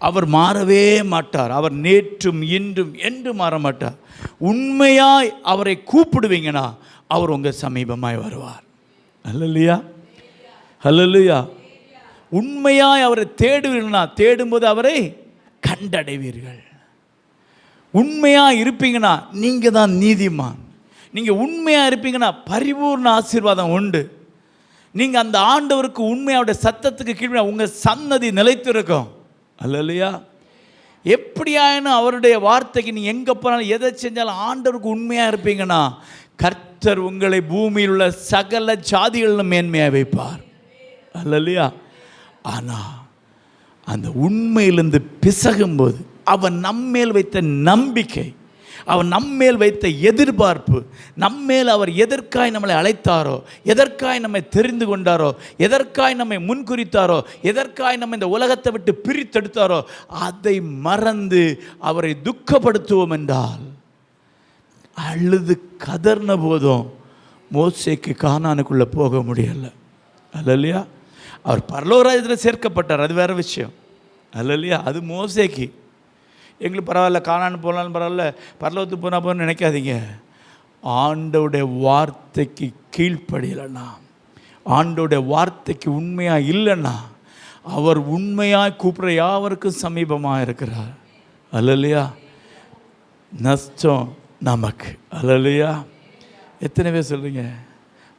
அவர் மாறவே மாட்டார். அவர் நேற்றும் இன்றும் என்றும் மாற மாட்டார். உண்மையாய் அவரை கூப்பிடுவீங்கன்னா அவர் உங்கள் சமீபமாய் வருவார். அல்லேலூயா, அல்லேலூயா. உண்மையாய் அவரை தேடுவீங்கன்னா, தேடும்போது அவரை கண்டடைவீர்கள். உண்மையாக இருப்பீங்கன்னா நீங்கள் தான் நீதிமான். நீங்கள் உண்மையாக இருப்பீங்கன்னா பரிபூர்ண ஆசீர்வாதம் உண்டு. நீங்கள் அந்த ஆண்டவருக்கு உண்மையோட சத்தத்துக்கு கீழே உங்கள் சன்னதி நிலைத்திருக்கும். அல்லேலூயா. எப்படியாயினும் அவருடைய வார்த்தைக்கு நீ எங்கே போனாலும் எதை செஞ்சாலும் ஆண்டவருக்கு உண்மையாக இருப்பீங்கன்னா கர்த்தர் உங்களை பூமியில் உள்ள சகல ஜாதிகளிலும் மேன்மையாக வைப்பார். அல்லேலூயா. ஆனால் அந்த உண்மையிலிருந்து பிசகும்போது அவன் நம்மேல் வைத்த நம்பிக்கை, அவன் நம்மேல் வைத்த எதிர்பார்ப்பு, நம்மேல் அவர் எதற்காய் நம்மளை அழைத்தாரோ, எதற்காய் நம்மை தெரிந்து கொண்டாரோ, எதற்காய் நம்மை முன்குறித்தாரோ, எதற்காய் நம்ம இந்த உலகத்தை விட்டு பிரித்தெடுத்தாரோ, அதை மறந்து அவரை துக்கப்படுத்துவோம் என்றால், அழுது கதர்ன போதும் மோசேக்கு கானானுக்குள்ளே போக முடியலை. அல்லேலூயா. அவர் பரலோக ராஜ்யத்தில் சேர்க்கப்பட்டார், அது வேறு விஷயம். அல்லேலூயா. அது மோசேக்கு. எங்களுக்கு பரவாயில்ல, கானான் போனாலும் பரவாயில்ல, பரலோகத்துக்கு போனால் போகணும்னு நினைக்காதீங்க. ஆண்டோடைய வார்த்தைக்கு கீழ்ப்படியலைன்னா, ஆண்டோடைய வார்த்தைக்கு உண்மையாக இல்லைன்னா, அவர் உண்மையாக கூப்பிட்ற யாவருக்கும் சமீபமாக இருக்கிறார். அல்லேலூயா. நஷ்டம் நமக்கு. அல்லேலூயா. எத்தனை பேர் சொல்கிறீங்க?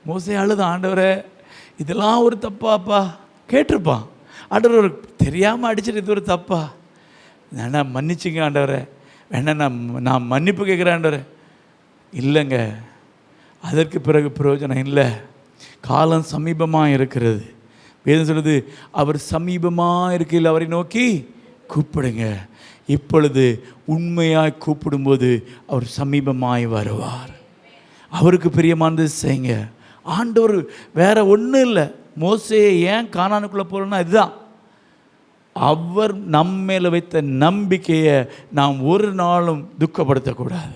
மோசே அழுத, ஆண்டவரே இதெல்லாம் ஒரு தப்பாப்பா கேட்டிருப்பான். ஆண்டவர் தெரியாமல் அடிச்சுட்டு இது ஒரு தப்பா, வேணா மன்னிச்சுங்க ஆண்டவரே, வேணா நான் மன்னிப்பு கேட்குறேன் ஆண்டவரே. இல்லைங்க, அதற்கு பிறகு பிரயோஜனம் இல்லை. காலம் சமீபமாக இருக்கிறது. வேதம் சொல்லுது, அவர் சமீபமாக இருக்கையில் அவரை நோக்கி கூப்பிடுங்க. இப்பொழுது உண்மையாக கூப்பிடும்போது அவர் சமீபமாய் வருவார். அவருக்கு பிரியமானது செய்யுங்க. ஆண்டவர் வேற ஒன்றும் இல்லை. மோசேயை ஏன் கானானுக்குள்ளே போகிறோன்னா இதுதான், அவர் நம்மேல வைத்த நம்பிக்கையை நாம் ஒரு நாளும் துக்கப்படுத்தக்கூடாது.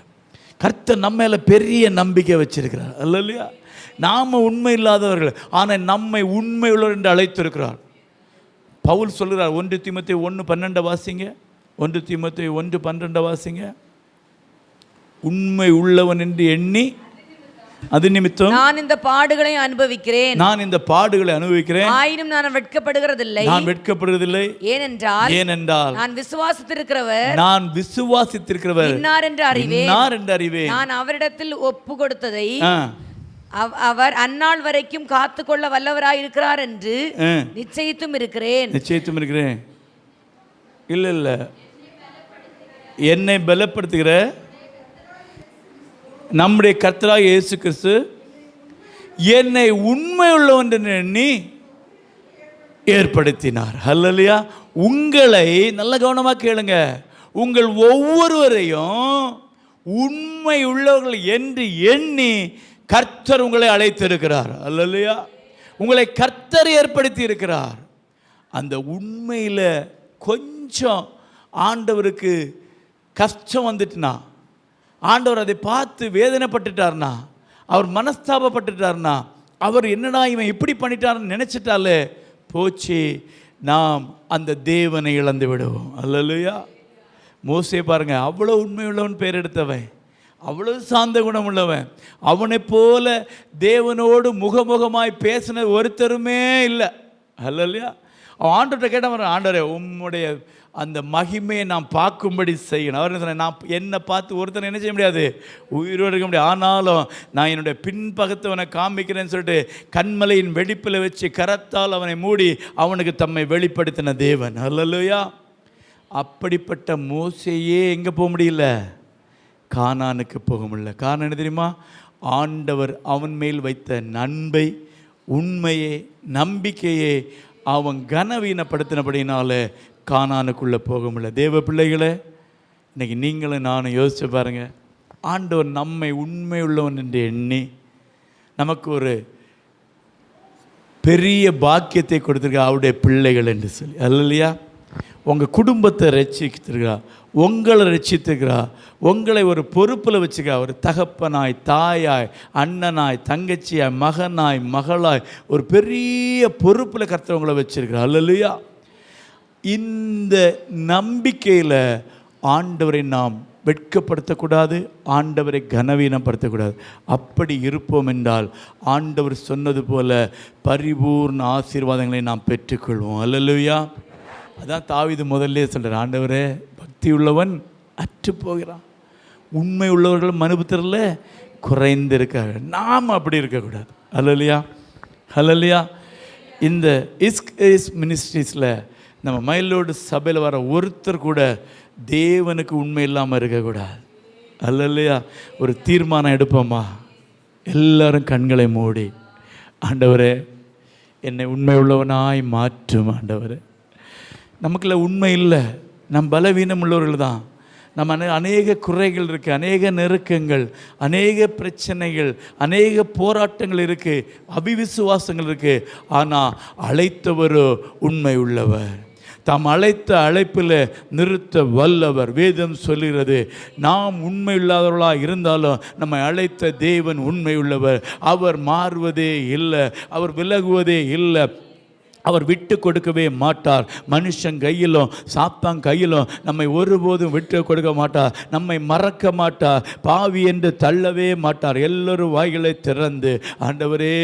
கர்த்தர் நம்ம மேல பெரிய நம்பிக்கை வச்சிருக்கிறார். அல்லையா? நாம் உண்மை இல்லாதவர்கள், ஆனால் நம்மை உண்மை உள்ளவர் என்று அழைத்திருக்கிறார். பவுல் சொல்கிறார், 1 தீமோத்தேயு 1:12 வாசிங்க. 1 தீமோத்தேயு 1:12 வாசிங்க. உண்மை உள்ளவன் என்று எண்ணி அது நிமித்தம் நான் இந்த பாடுகளை அனுபவிக்கிறேன். நான் இந்த பாடுகளை அனுபவிக்கிறேன், ஆயினும் நான் வெட்கப்படுகிறதில்லை. நான் வெட்கப்படுவதில்லை. ஏனென்றால் நான் விசுவாசித்திருக்கிறவர் இன்னார் என்று அறிவேன். நான் அவரிடத்தில் ஒப்பு கொடுத்ததை அவர் அந்நாள் வரைக்கும் காத்துக்கொள்ள வல்லவராயிருக்கிறார் என்று நிச்சயித்தும் இருக்கிறேன். இல்ல என்னை பலப்படுத்துகிற நம்முடைய கர்த்தராகிய இயேசு கிறிஸ்து என்னை உண்மை உள்ளவன் என்று எண்ணி ஏற்படுத்தினார். அல்லேலூயா. உங்களை நல்ல கவனமாக கேளுங்க, உங்கள் ஒவ்வொருவரையும் உண்மை உள்ளவர்கள் என்று எண்ணி கர்த்தர் உங்களை அழைத்திருக்கிறார். அல்லேலூயா. உங்களை கர்த்தர் ஏற்படுத்தி இருக்கிறார். அந்த உண்மையில் கொஞ்சம் ஆண்டவருக்கு கஷ்டம் வந்துட்டுனா, ஆண்டவர் அதை பார்த்து வேதனைப்பட்டுட்டார்னா, அவர் மனஸ்தாபப்பட்டுட்டார்னா, அவர் என்னடா இவன் இப்படி பண்ணிட்டார்னு நினச்சிட்டாலே போச்சு, நாம் அந்த தேவனை இழந்து விடுவோம். அல்லேலூயா. மோசே பாருங்க, அவ்வளோ உண்மை உள்ளவன் பேர் எடுத்தவன், அவ்வளோ சாந்த குணம் உள்ளவன், அவனை போல தேவனோடு முகமுகமாய் பேசின ஒருத்தருமே இல்லை. அல்லேலூயா. அவன் ஆண்டவர்கிட்ட கேட்டவன், ஆண்டவரே உம்முடைய அந்த மகிமையை நான் பார்க்கும்படி செய்யணும். அவர் என்ன சொன்ன, நான் என்னை பார்த்து ஒருத்தனை என்ன செய்ய முடியாது, உயிரோடு இருக்க முடியாது, ஆனாலும் நான் என்னுடைய பின்பக்கத்தை அவனை காமிக்கிறேன்னு சொல்லிட்டு கண்மலையின் வெடிப்பில் வச்சு கரத்தால் அவனை மூடி அவனுக்கு தம்மை வெளிப்படுத்தின தேவன். அல்லேலூயா. அப்படிப்பட்ட மோசேயே எங்கே போக முடியல, கானானுக்கு போக முடியல. காரணம் என்ன தெரியுமா? ஆண்டவர் அவன் மேல் வைத்த நன்மை, உண்மையே, நம்பிக்கையே அவன் கனவீனப்படுத்தினபடினால கானானுக்குள்ளே போக முடியல. தேவ பிள்ளைகளே, இன்றைக்கி நீங்களும் நானும் யோசிச்சு பாருங்கள். ஆண்டவர் நம்மை உண்மை உள்ளவன் என்று எண்ணி நமக்கு ஒரு பெரிய பாக்கியத்தை கொடுத்துருக்கா, அவருடைய பிள்ளைகள் என்று சொல்லி. அல்லையா? உங்கள் குடும்பத்தை ரட்சித்திருக்கிறா, உங்களை ரட்சித்திருக்கிறா, உங்களை ஒரு பொறுப்பில் வச்சுக்கா, ஒரு தகப்பனாய், தாயாய், அண்ணனாய், தங்கச்சியாய், மகனாய், மகளாய் ஒரு பெரிய பொறுப்பில் கர்த்தர் உங்களை வச்சிருக்கிறா. அல்லையா? இந்த நம்பிக்கையில் ஆண்டவரை நாம் வெட்கப்படுத்தக்கூடாது, ஆண்டவரை கனவீனப்படுத்தக்கூடாது. அப்படி இருப்போம் என்றால் ஆண்டவர் சொன்னது போல பரிபூர்ண ஆசீர்வாதங்களை நாம் பெற்றுக்கொள்வோம். அல்லேலூயா. அதான் தாவீது முதல்ல சொல்கிறார், ஆண்டவரே பக்தி உள்ளவன் அற்று போகிறான், உண்மை உள்ளவர்கள் மனுபுத்திரல குறைந்து இருக்காங்க. நாம் அப்படி இருக்கக்கூடாது. அல்லேலூயா. அல்லேலூயா. இந்த இஸ் மினிஸ்ட்ரீஸில் நம்ம மயிலோடு சபையில் வர ஒருத்தர் கூட தேவனுக்கு உண்மை இல்லாமல் இருக்கக்கூடாது. அல்லேலூயா. ஒரு தீர்மானம் எடுப்போமா, எல்லாரும் கண்களை மூடி, ஆண்டவரே என்னை உண்மை உள்ளவனாய் மாற்றும். ஆண்டவரே, நமக்குள்ள உண்மை இல்லை, நம் பலவீனம் உள்ளவர்கள் தான். நம்ம அநேக குறைகள் இருக்குது, அநேக நெருக்கங்கள், அநேக பிரச்சனைகள், அநேக போராட்டங்கள் இருக்குது, அபிவிசுவாசங்கள் இருக்குது. ஆனால் அழைத்தவரோ உண்மை உள்ளவர், தாம் அழைத்த அழைப்பில் நிறுத்த வல்லவர். வேதம் சொல்லுகிறது, நாம் உண்மை இல்லாதவர்களாக இருந்தாலும் நம்மை அழைத்த தேவன் உண்மை உள்ளவர். அவர் மாறுவதே இல்லை, அவர் விலகுவதே இல்லை, அவர் விட்டு கொடுக்கவே மாட்டார். மனுஷன் கையிலும் சாத்தான் கையிலும் நம்மை ஒருபோதும் விட்டு கொடுக்க மாட்டார், நம்மை மறக்க மாட்டார், பாவி என்று தள்ளவே மாட்டார். எல்லோரும் வாய்களை திறந்து, ஆண்டவரே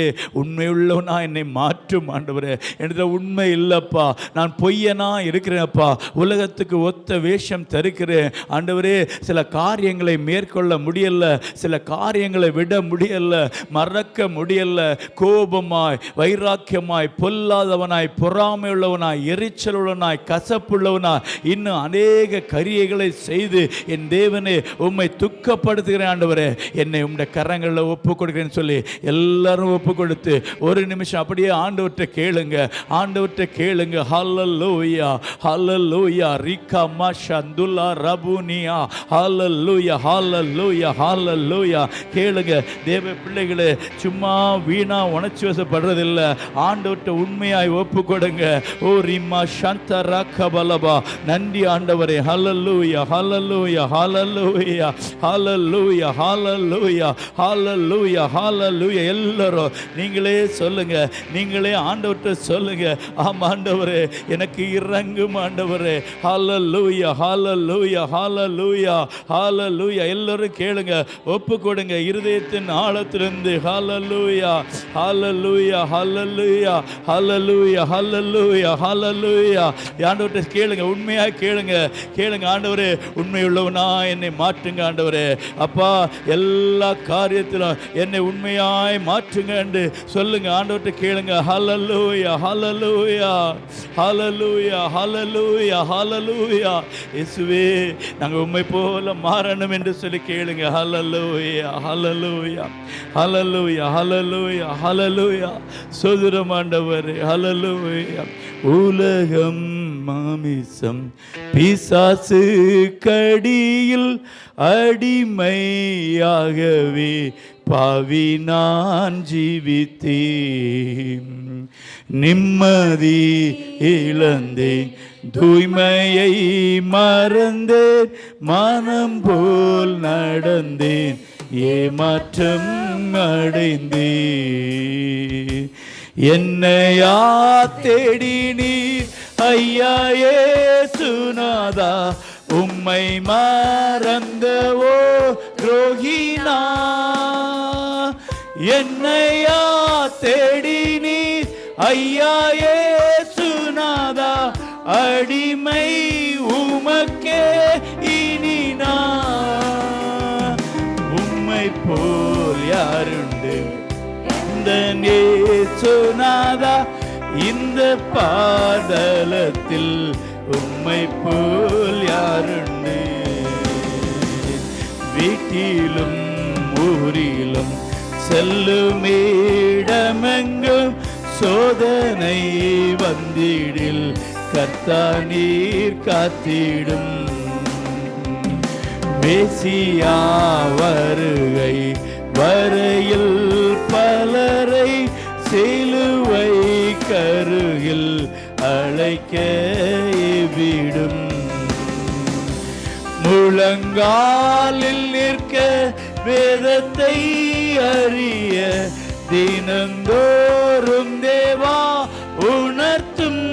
உண்மையுள்ளவனா என்னை மாற்றும் ஆண்டவரே, என்ற உண்மை இல்லைப்பா, நான் பொய்யனா இருக்கிறேன்ப்பா, உலகத்துக்கு ஒத்த வேஷம் தருக்கிறேன் ஆண்டவரே, சில காரியங்களை மேற்கொள்ள முடியல, சில காரியங்களை விட முடியல, மறக்க முடியல, கோபமாய் வைராக்கியமாய் பொல்லாதவன் உள்ளவனாய், பொறாமை உள்ளவனாய், எரிச்சல் உள்ளவனாய், கசப்புள்ளவனாய், இன்னும் அநேக கரியைகளை செய்து என் தேவனே உம்மை துக்கப்படுத்துகிறேன் ஆண்டவரே, என்னை உம்முடைய கரங்களில் ஒப்பு கொடுக்கிறேன்னு சொல்லி எல்லாரும் ஒப்பு கொடுத்து ஒரு நிமிஷம் அப்படியே ஆண்டவர்கிட்ட கேளுங்க, ஆண்டவர்கிட்ட கேளுங்க. ஹல்லேலூயா, ஹல்லேலூயா, ரிகா மஷந்துல்லா ரபுனியா, ஹல்லேலூயா, ஹல்லேலூயா, ஹல்லேலூயா. கேளுங்க தேவ பிள்ளைகளே, சும்மா வீணா உணர்ச்சி வசப்படுறதில்லை, ஆண்டவர்கிட்ட உண்மையாய் ஒப்பு கொடுங்க. ஓ ரிமா சந்த ரக்கபலபா, நன்றி ஆண்டவரே. ஹல்லேலூயா, ஹல்லேலூயா, ஹல்லேலூயா, ஹல்லேலூயா, ஹல்லேலூயா, ஹல்லேலூயா, ஹல்லேலூயா. எல்லாரும் நீங்களே சொல்லுங்க, நீங்களே ஆண்டவர்கிட்ட சொல்லுங்க. ஆமா ஆண்டவரே, எனக்கு இறங்கும் ஆண்டவரே. ஹல்லேலூயா, ஹல்லேலூயா, ஹல்லேலூயா, ஹல்லேலூயா. எல்லாரும் கேளுங்க, ஒப்பு கொடுங்க இருதயத்தின் ஆழத்திலிருந்து. ஹல்லேலூயா, ஹல்லேலூயா, ஹல்லேலூயா, ஹல்லேலூயா, ஹல்லேலூயா, ஹல்லேலூயா. ஆண்டவர்கிட்ட கேளுங்க, உண்மையாக கேளுங்க, கேளுங்க. ஆண்டவரே உண்மையுள்ளவனா என்னை மாற்றுங்க ஆண்டவரே. அப்பா எல்லா காரியத்திலும் என்னை உண்மையாய் மாற்றுங்க என்று சொல்லுங்க. ஆண்டவர்கிட்ட கேளுங்க. ஹல்லேலூயா, ஹல்லேலூயா, ஹல்லேலூயா, ஹல்லேலூயா, ஹல்லேலூயா. இயேசுவே நாங்கள் உம்மை போல மாறணும் என்று சொல்லி கேளுங்க. ஹல்லேலூயா, ஹல்லேலூயா, ஹல்லேலூயா, ஹல்லேலூயா, ஹல்லேலூயா. சோதரம் ஆண்டவரே. ஹல்லேலூயா. உலகம் மாமிசம் பிசாசு கடியில் அடிமையாகவே பாவி நான் ஜீவித்தேன், நிம்மதி இழந்தேன், தூய்மையை மறந்தேன், மனம் போல் நடந்தேன், ஏமாற்றம் அடைந்தேன். என்னையா தேடி நீர் ஐயா இயேசுநாதா, உம்மை மறந்தவோ துரோகினா. என்னையா தேடி நீர் ஐயா இயேசுநாதா, அடிமை உமக்கே இனி நான். உம்மை போல் யாருண்டு இந்த இயேசுநாதா, இந்த பாதலத்தில் உம்மை போல் யாருண்டு. வீட்டிலும் ஊரிலும் செல்லுமிடமெங்கும் சோதனை வந்திடில் கர்த்தா நீர் காத்திடும். மேசியா வருகை வரையில் பலரை சிலுவை கருகில் அழைக்க விடும். முழங்காலில் நிற்க வேதத்தை அறிய தினந்தோறும் தேவா உணர்த்தும்.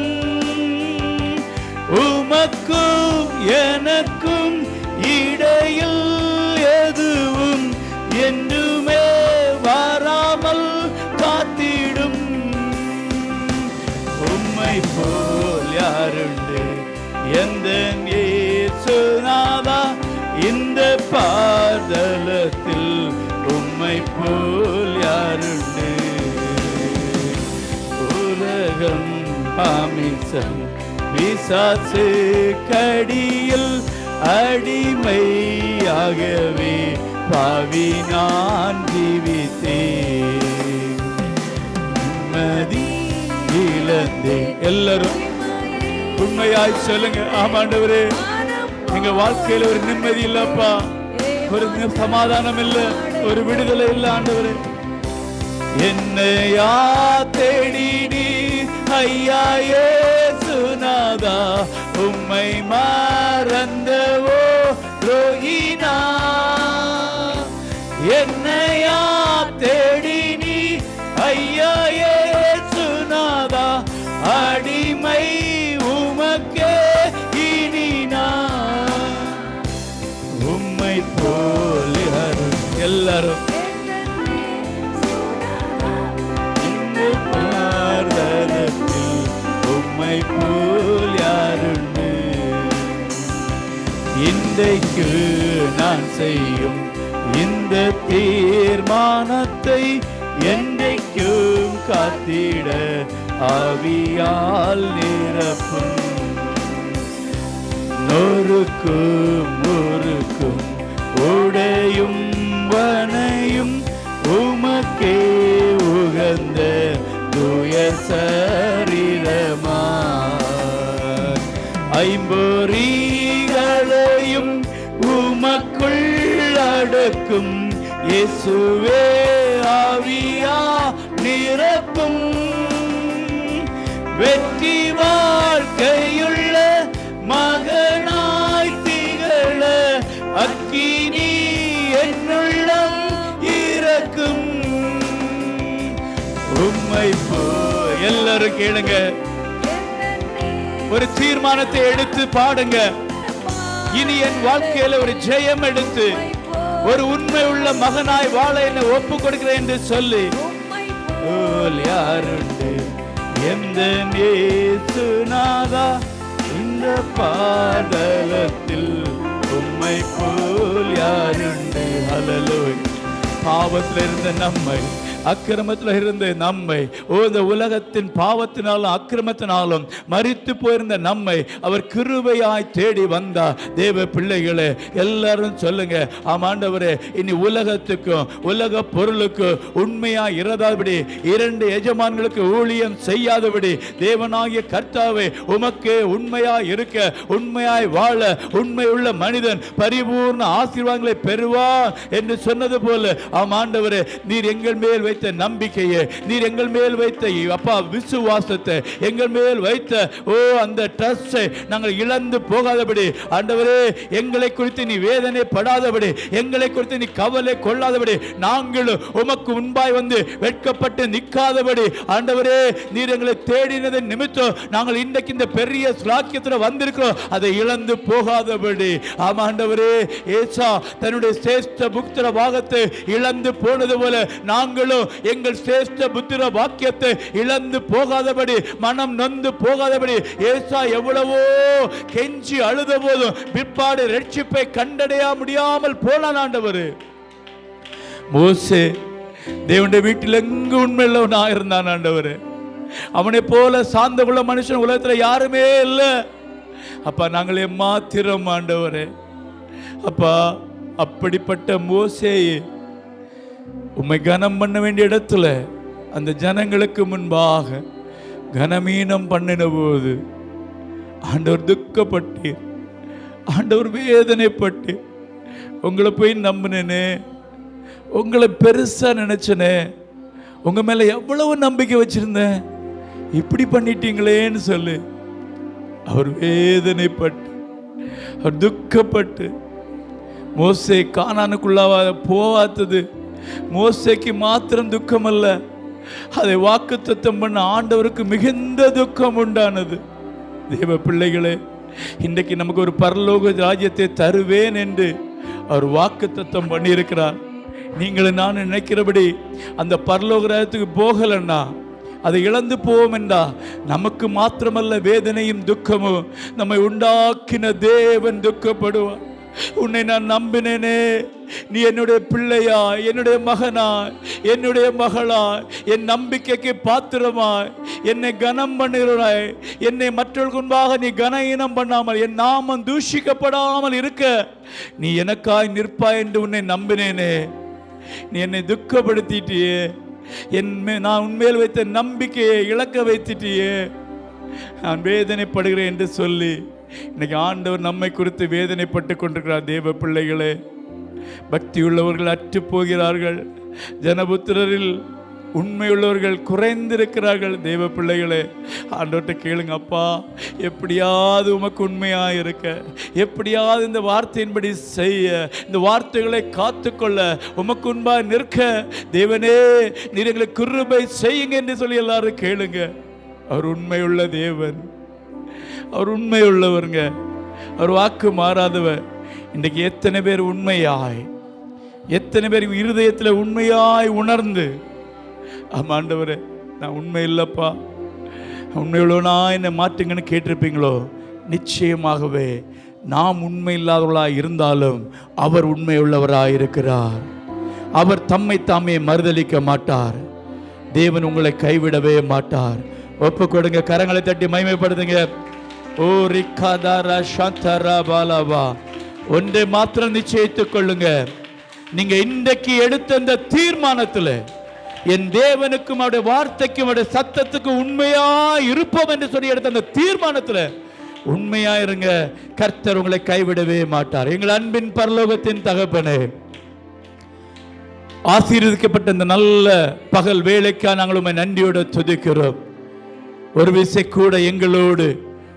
உமக்கும் எனக்கும் இடையில் எதுவும் என்றுமே வராமல் காத்திடும். உம்மை போல் யாருண்டு எந்த இயேசுநாதா, இந்த பாதலத்தில் உம்மை போல் யாருண்டு. உலகம் பாமிசம் பிசாசு கடியில் அடிமையாகவே பாவி நான் ஜீவித்தேன், நிம்மதி இழந்தேன். எல்லாரும் உண்மையாய் சொல்லுங்க. ஆமாண்டவரே, எங்க வாழ்க்கையில ஒரு நிம்மதி இல்லப்பா, ஒரு சமாதானம் இல்ல, ஒரு விடுதலை இல்ல ஆண்டவரே. என்னையா தேடி நீ ஐயா இயேசுநாதா, உம்மை மறந்தவோ துரோகினா. என்னையா தேடி நீ ஐயா இயேசுநாதா, அடிமை உமக்கே இனி நான். உம்மை போல் யாரும் எல்லாரும் உம்மை போல் யாருண்டு. இன்றைக்கு நான் செய்யும் இந்த தீர்மானத்தை என்றைக்கும் காத்திட ஆவியால் நிரப்பும். நொறுக்கும் முறுக்கும் உடையும் வனையும் உமக்கே உகந்த தூய சரீரமா. ஐம்பொறிகளையும் உமக்குள் அடக்கும் இயேசுவே ஆவியா நிரப்பும். வெற்றி வாழ்க்கையுள்ள மகனாய் திகழ அக்கினி என்னுள்ளம் இறக்கும். உம்மை போ எல்லாரும் கேளுங்க, ஒரு தீர்மானத்தை எடுத்து பாடுங்க. இனி என் வாழ்க்கையில ஒரு ஜெயம் எடுத்து ஒரு உண்மை உள்ள மகனாய் வாழ என்னை ஒப்பு கொடுக்கிறேன் என்று சொல்லி யாருண்டு எந்த இயேசுநாதா இந்த பாதலத்தில் உம்மை போல் யாருண்டு. ஹல்லேலூயா. பாவத்தில் இருந்த நம்மை, அக்கிரமத்தில் இருந்த நம்மை, இந்த உலகத்தின் பாவத்தினாலும் அக்கிரமத்தினாலும் மரித்து போயிருந்த நம்மை அவர் கிருபையாய் தேடி வந்தார். தேவ பிள்ளைகளே எல்லாரும் சொல்லுங்க, ஆமாண்டவரே, இனி உலகத்துக்கும் உலக பொருளுக்கும் உண்மையாய் இராதபடி, இரண்டு எஜமான்களுக்கு ஊழியம் செய்யாதபடி, தேவனாகிய கர்த்தாவே உமக்கு உண்மையாய் இருக்க, உண்மையாய் வாழ, உண்மையுள்ள மனிதன் பரிபூர்ண ஆசீர்வாதங்களை பெறுவார் என்று சொன்னது போல, ஆமாண்டவரே, நீர் எங்கள் மேல் வைத்த நம்பிக்கையை, நீர் எங்கள் மேல் வைத்த அப்பா விசுவாசத்தை, எங்கள் மேல் வைத்த அந்த ட்ரஸ்டை நாங்கள் இழந்து போகாதபடி, ஆண்டவரே, எங்களை குறித்து நீ வேதனைப்படாதபடி, எங்களை குறித்து நீ கவலை கொள்ளாதபடி, நாங்களும் உமக்கு முன்பாய் வந்து வெட்கப்பட்டு நிற்காதபடி, ஆண்டவரே, நீர் எங்களை தேடினது நிமித்தம் நாங்கள் இன்றைக்கு இந்த பெரிய ஸ்லாக்கியத்தில் வந்திருக்கிறோம், அதை இழந்து போகாதபடி. ஆமா ஆண்டவரே, ஏசா தன்னுடைய சிரேஷ்ட புத்திர பாகத்தை இழந்து போனது போல நாங்களும் எங்கள் சிரேஷ்ட புத்திர வாக்கியத்தை இழந்து போகாதபடி, மனம் நொந்து போகாதபடி, ஏசா எவ்வளவோ கெஞ்சி அழுத போதும் பிற்பாடு ரட்சிப்பை கண்டடைய முடியாமல் போனான். ஆண்டவர் மோசே தேவனுடைய வீட்டில் எங்கு உண்மையுள்ளவனா இருந்தான். ஆண்டவர் அவனை போல சார்ந்த உள்ள மனுஷன் உலகத்தில் யாருமே இல்லை. அப்பா நாங்களே மாத்திரம் ஆண்டவரே. அப்பா அப்படிப்பட்ட மோசேயை உம்மை கனம் பண்ண வேண்டிய இடத்துல அந்த ஜனங்களுக்கு முன்பாக கனமீனம் பண்ணின போது ஆண்டவர் துக்கப்பட்டு, ஆண்டவர் வேதனைப்பட்டு, உங்களை போய் நம்பினேனே, உங்களை பெருசா நினைச்சனே, உங்க மேல எவ்வளவு நம்பிக்கை வச்சிருந்தேன், இப்படி பண்ணிட்டீங்களேன்னு சொல்லு அவர் வேதனைப்பட்டு, அவர் துக்கப்பட்டு, மோசே கானானுக்குள்ளாக போவாத்தது மோசேக்கு மாத்திரம் துக்கம் அல்ல, அதை வாக்குத்தத்தம் பண்ண ஆண்டவருக்கு மிகுந்த துக்கம் உண்டானது. தேவ பிள்ளைகளே, இன்றைக்கு நமக்கு ஒரு பரலோக ராஜ்யத்தை தருவேன் என்று அவர் வாக்குத்தத்தம் பண்ணியிருக்கிறார். நீங்களும் நான் நினைக்கிறபடி அந்த பரலோக ராஜ்யத்துக்கு போகலன்னா, அதை இழந்து போவோம் என்றா, நமக்கு மாத்திரமல்ல வேதனையும் துக்கமும் நம்மை உண்டாக்கின தேவன் துக்கப்படுவார். உன்னை நான் நம்பினேனே, நீ என்னுடைய பிள்ளையா, என்னுடைய மகனா, என்னுடைய மகளா, என் நம்பிக்கைக்கு பாத்திரமாய் என்னை கனம் பண்ணுகிறாய், என்னை மற்றவர்களுக்கு முன்பாக நீ கனஈனம் பண்ணாமல், என் நாமம் தூஷிக்கப்படாமல் இருக்க நீ எனக்காய் நிற்பாய் என்று உன்னை நம்பினேனே, நீ என்னை துக்கப்படுத்திட்டியே, நான் உன்மேல் வைத்த நம்பிக்கையை இழக்க வைத்திட்டியே, நான் வேதனைப்படுகிறேன் என்று சொல்லி இன்னைக்கு ஆண்டவர் நம்மை குறித்து வேதனைப்பட்டு கொண்டிருக்கிறார். தேவ பிள்ளைகளே, பக்தியுள்ளவர்கள் அற்று போகிறார்கள், ஜனபுத்திரரில் உண்மையுள்ளவர்கள் குறைந்திருக்கிறார்கள். தேவ பிள்ளைகளே, ஆண்டவர்கிட்ட கேளுங்க, அப்பா எப்படியாவது உமக்கு உண்மையாக இருக்க, எப்படியாவது இந்த வார்த்தையின்படி செய்ய, இந்த வார்த்தைகளை காத்துக்கொள்ள, உமக்கு முன்பாக நிற்க தேவனே நீர் எங்களை கிருபை செய்யுங்க என்று சொல்லி எல்லாரும் கேளுங்க. அவர் உண்மையுள்ள தேவன், அவர் உண்மையுள்ளவருங்க, அவர் வாக்கு மாறாதவர். இன்றைக்கு எத்தனை பேர் உண்மையாய், எத்தனை பேர் இருதயத்தில் உண்மையாய் உணர்ந்து, ஆமாண்டவரே நான் உண்மை இல்லைப்பா, உண்மையுள்ளவனா என்னை மாற்றுங்கன்னு கேட்டிருப்பீங்களோ? நிச்சயமாகவே நாம் உண்மை இல்லாதவர்களாக இருந்தாலும் அவர் உண்மையுள்ளவராக இருக்கிறார். அவர் தம்மை தாமே மறுதலிக்க மாட்டார். தேவன் உங்களை கைவிடவே மாட்டார். ஒப்பு கொடுங்க, கரங்களை தட்டி மகிமைப்படுத்துங்க. ஓ ரிக்காதாரா சாந்தரா பாலாவா. ஒன்றை மாத்திரம் நிச்சயித்துக் கொள்ளுங்க, நீங்க இன்றைக்கு எடுத்த இந்த தீர்மானத்தில் என் தேவனுக்கும் அவருடைய வார்த்தைக்கும் அவருடைய சத்தத்துக்கும் உண்மையா இருப்போம் என்று சொல்லி எடுத்த அந்த தீர்மானத்தில் உண்மையா இருங்க. கர்த்தர் உங்களை கைவிடவே மாட்டார். எங்கள் அன்பின் பரலோகத்தின் தகப்பனே, ஆசீர்வதிக்கப்பட்ட இந்த நல்ல பகல் வேலைக்கா நாங்கள் உண்மை நன்றியோடு துதிக்கிறோம். ஒரு விசை கூட எங்களோடு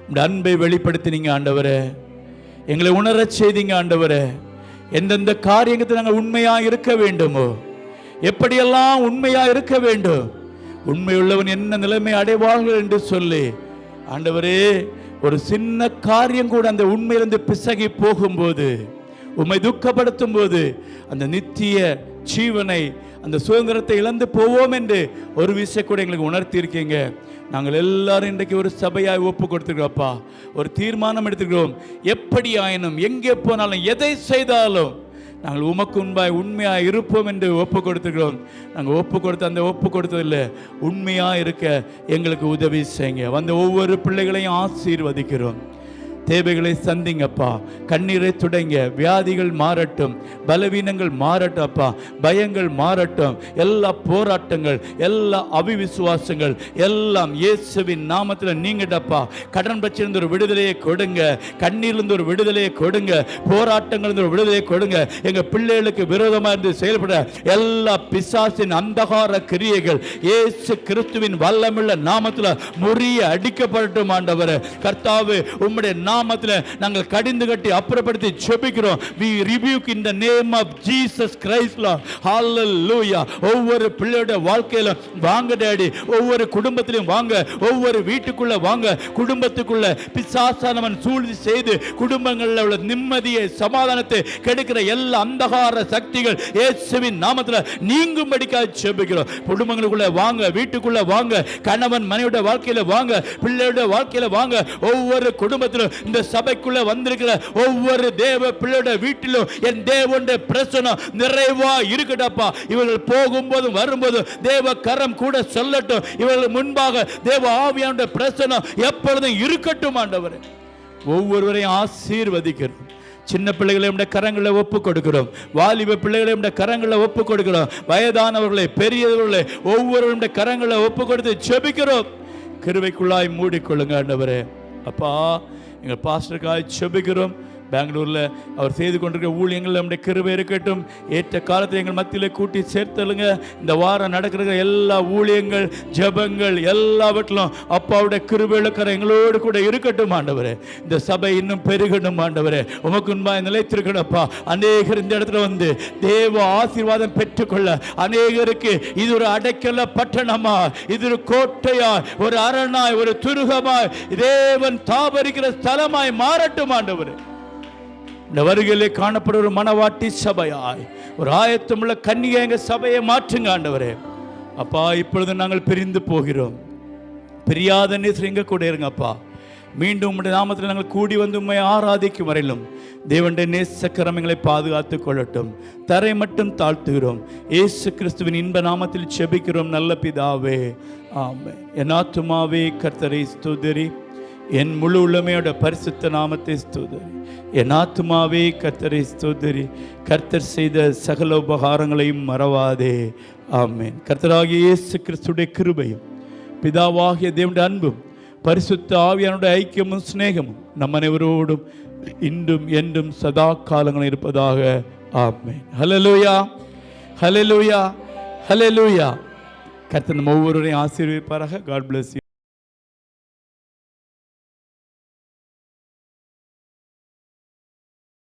உங்களுடைய அன்பை வெளிப்படுத்தினீங்க ஆண்டவரே. எங்களை உணரச் செய்தீங்க ஆண்டவரே. எந்தெந்த காரியத்தை நாங்கள் உண்மையா இருக்க வேண்டுமோ, எப்படியெல்லாம் உண்மையா இருக்க வேண்டும், உண்மையுள்ளவன் என்ன நிலைமை அடைவார்கள் என்று சொல்லி ஆண்டவரே, ஒரு சின்ன காரியம் கூட அந்த உண்மையிலிருந்து பிசகி போகும்போது, உம்மை துக்கப்படுத்தும் போது அந்த நித்திய ஜீவனை, அந்த சுதந்திரத்தை இழந்து போவோம் என்று ஒரு விஷயம் கூட எங்களுக்கு உணர்த்தி இருக்கீங்க. நாங்கள் எல்லாரும் இன்றைக்கு ஒரு சபையாய் ஒப்பு கொடுத்துருக்கோம்ப்பா. ஒரு தீர்மானம் எடுத்துக்கிறோம், எப்படி ஆயினும் எங்கே போனாலும் எதை செய்தாலும் நாங்கள் உமக்கு உண்பாய் உண்மையாக இருப்போம் என்று ஒப்பு கொடுத்துக்கிறோம். நாங்கள் ஒப்பு கொடுத்த அந்த ஒப்பு கொடுத்ததில்லை, உண்மையாக இருக்க எங்களுக்கு உதவி செய்யுங்க. வந்த ஒவ்வொரு பிள்ளைகளையும் ஆசீர்வதிக்கிறோம். தேவைகளை சந்திங்கப்பா, கண்ணீரை துடைங்க, வியாதிகள் மாறட்டும், பலவீனங்கள் மாறட்டும் அப்பா, பயங்கள் மாறட்டும், எல்லா போராட்டங்கள், எல்லா அவிவிசுவாசங்கள் எல்லாம் இயேசுவின் நாமத்தில் நீங்கட்டப்பா. கடன் பிரச்சனை ஒரு விடுதலையை கொடுங்க, கண்ணீர்லேருந்து ஒரு விடுதலையை கொடுங்க, போராட்டங்கள் ஒரு விடுதலையை கொடுங்க. எங்கள் பிள்ளைகளுக்கு விரோதமாக இருந்து செயல்பட எல்லா பிசாசின் அந்தகார கிரியைகள் இயேசு கிறிஸ்துவின் வல்லமுள்ள நாமத்தில் முறிய அடிக்கப்படட்டும் ஆண்டவரே. கர்த்தாவே, உம்முடைய நாமத்தில் நாங்கள் கடிந்து கட்டி அப்புறப்படுத்தி ஜெபிக்கிறோம். we rebuke in the name of Jesus Christ Lord. hallelujah. ஒவ்வொரு பிள்ளையோட வாழ்க்கையில வாங்க டாடி, ஒவ்வொரு குடும்பத்திலும் வாங்க, ஒவ்வொரு வீட்டுக்குள்ள வாங்க. குடும்பத்துக்குள்ள பிசாசானவன் சூழ்ச்சி செய்து குடும்பங்களில் உள்ள நிம்மதியை, சமாதானத்தை கெடுக்கிற எல்லா அந்தகார சக்திகள் இயேசுவின் நாமத்தில் நீங்கும்படிக்காக ஜெபிக்கிறோம். குடும்பங்களுக்குள்ள வாங்க, வீட்டுக்குள்ள வாங்க, கணவன் மனைவியோட வாழ்க்கையில வாங்க, பிள்ளையோட வாழ்க்கையில வாங்க. ஒவ்வொரு குடும்பத்திலும் இந்த சபைக்குள்ள வந்திருக்கிற ஒவ்வொரு தேவ பிள்ளையோட வீட்டிலும் என் தேவனுடைய பிரசன்னம் நிறைவா இருக்கட்டப்பா. இவர்கள் போகும்போதும் வரும்போதும் தேவ கரம் கூட சொல்லட்டும். இவர்கள் முன்பாக தேவ ஆவியானுடைய பிரசன்னம் எப்பொழுதும் இருக்கட்டும் ஆண்டவரே. ஒவ்வொருவரையும் ஆசீர்வதிக்கிறோம். சின்ன பிள்ளைகளை கரங்களை ஒப்பு கொடுக்கிறோம், வாலிப பிள்ளைகளை கரங்களை ஒப்பு கொடுக்கிறோம், வயதானவர்களை, பெரியவர்களை ஒவ்வொருவருடைய கரங்களை ஒப்பு கொடுத்து ஜெபிக்கிறோம். கிருபைக்குள்ளாய் மூடிக்கொள்ளுங்க ஆண்டவரே. அப்பா, எங்கள் பாஸ்டருக்காக ஜெபிக்கிறோம். பெங்களூரில் அவர் செய்து கொண்டிருக்கிற ஊழியங்கள் நம்முடைய கிருபை இருக்கட்டும். ஏற்ற காலத்தில் எங்கள் மத்தியில் கூட்டி சேர்த்தலுங்க. இந்த வாரம் நடக்கிற எல்லா ஊழியங்கள், ஜெபங்கள் எல்லாவற்றிலும் அப்பாவுடைய கிருபையிலக்கிற எங்களோடு கூட இருக்கட்டும் ஆண்டவரே. இந்த சபை இன்னும் பெருகணும் ஆண்டவரே. உமக்கு உண்மையாக நிலைத்திருக்கணும்ப்பா. அநேகர் இந்த இடத்துல வந்து தேவ ஆசீர்வாதம் பெற்றுக்கொள்ள, அநேகருக்கு இது ஒரு அடைக்கல பட்டணமா, இது ஒரு கோட்டையா, ஒரு அரணாய், ஒரு துருகமாய், தேவன் தாபரிக்கிற ஸ்தலமாய் மாறட்டும் ஆண்டவரே. இந்த வருகையிலே காணப்படும் ஒரு மனவாட்டி சபையாய், ஒரு ஆயத்தமுள்ள கன்னிகை எங்கள் சபையை மாற்றுங்க ஆண்டவரே. அப்பா, இப்பொழுது நாங்கள் பிரிந்து போகிறோம். பிரியாத நேசர் எங்க கூட இருங்கப்பா. மீண்டும் உம்முடைய நாமத்தில் நாங்கள் கூடி வந்து உம்மை ஆராதிக்கும் வரையிலும் தேவனுடைய நேசக்கரம் எங்களை பாதுகாத்துக் கொள்ளட்டும். தரை மட்டும் தாழ்த்துகிறோம். இயேசு கிறிஸ்துவின் இன்ப நாமத்தில் செபிக்கிறோம் நல்ல பிதாவே, ஆமென். என் ஆத்துமாவே கர்த்தரை ஸ்தோத்திரி, என் முழு உள்ளமையோட பரிசுத்த நாமத்தை ஸ்தோத்திரி. என் ஆத்துமாவே கர்த்தரை ஸ்தோத்திரி, கர்த்தர் செய்த சகல உபகாரங்களையும் மறவாதே, ஆமென். கர்த்தராகிய இயேசு கிறிஸ்துடைய கிருபையும், பிதாவாகிய தேவனுடைய அன்பும், பரிசுத்த ஆவியானுடைய ஐக்கியமும் சிநேகமும் நம் அனைவரோடும் இன்றும் என்றும் சதா காலங்களும் இருப்பதாக, ஆமென். ஹல்லேலூயா, ஹல்லேலூயா, ஹல்லேலூயா. கர்த்தர் நம்ம ஒவ்வொருவரையும் ஆசீர்வதிப்பாராக. God bless you.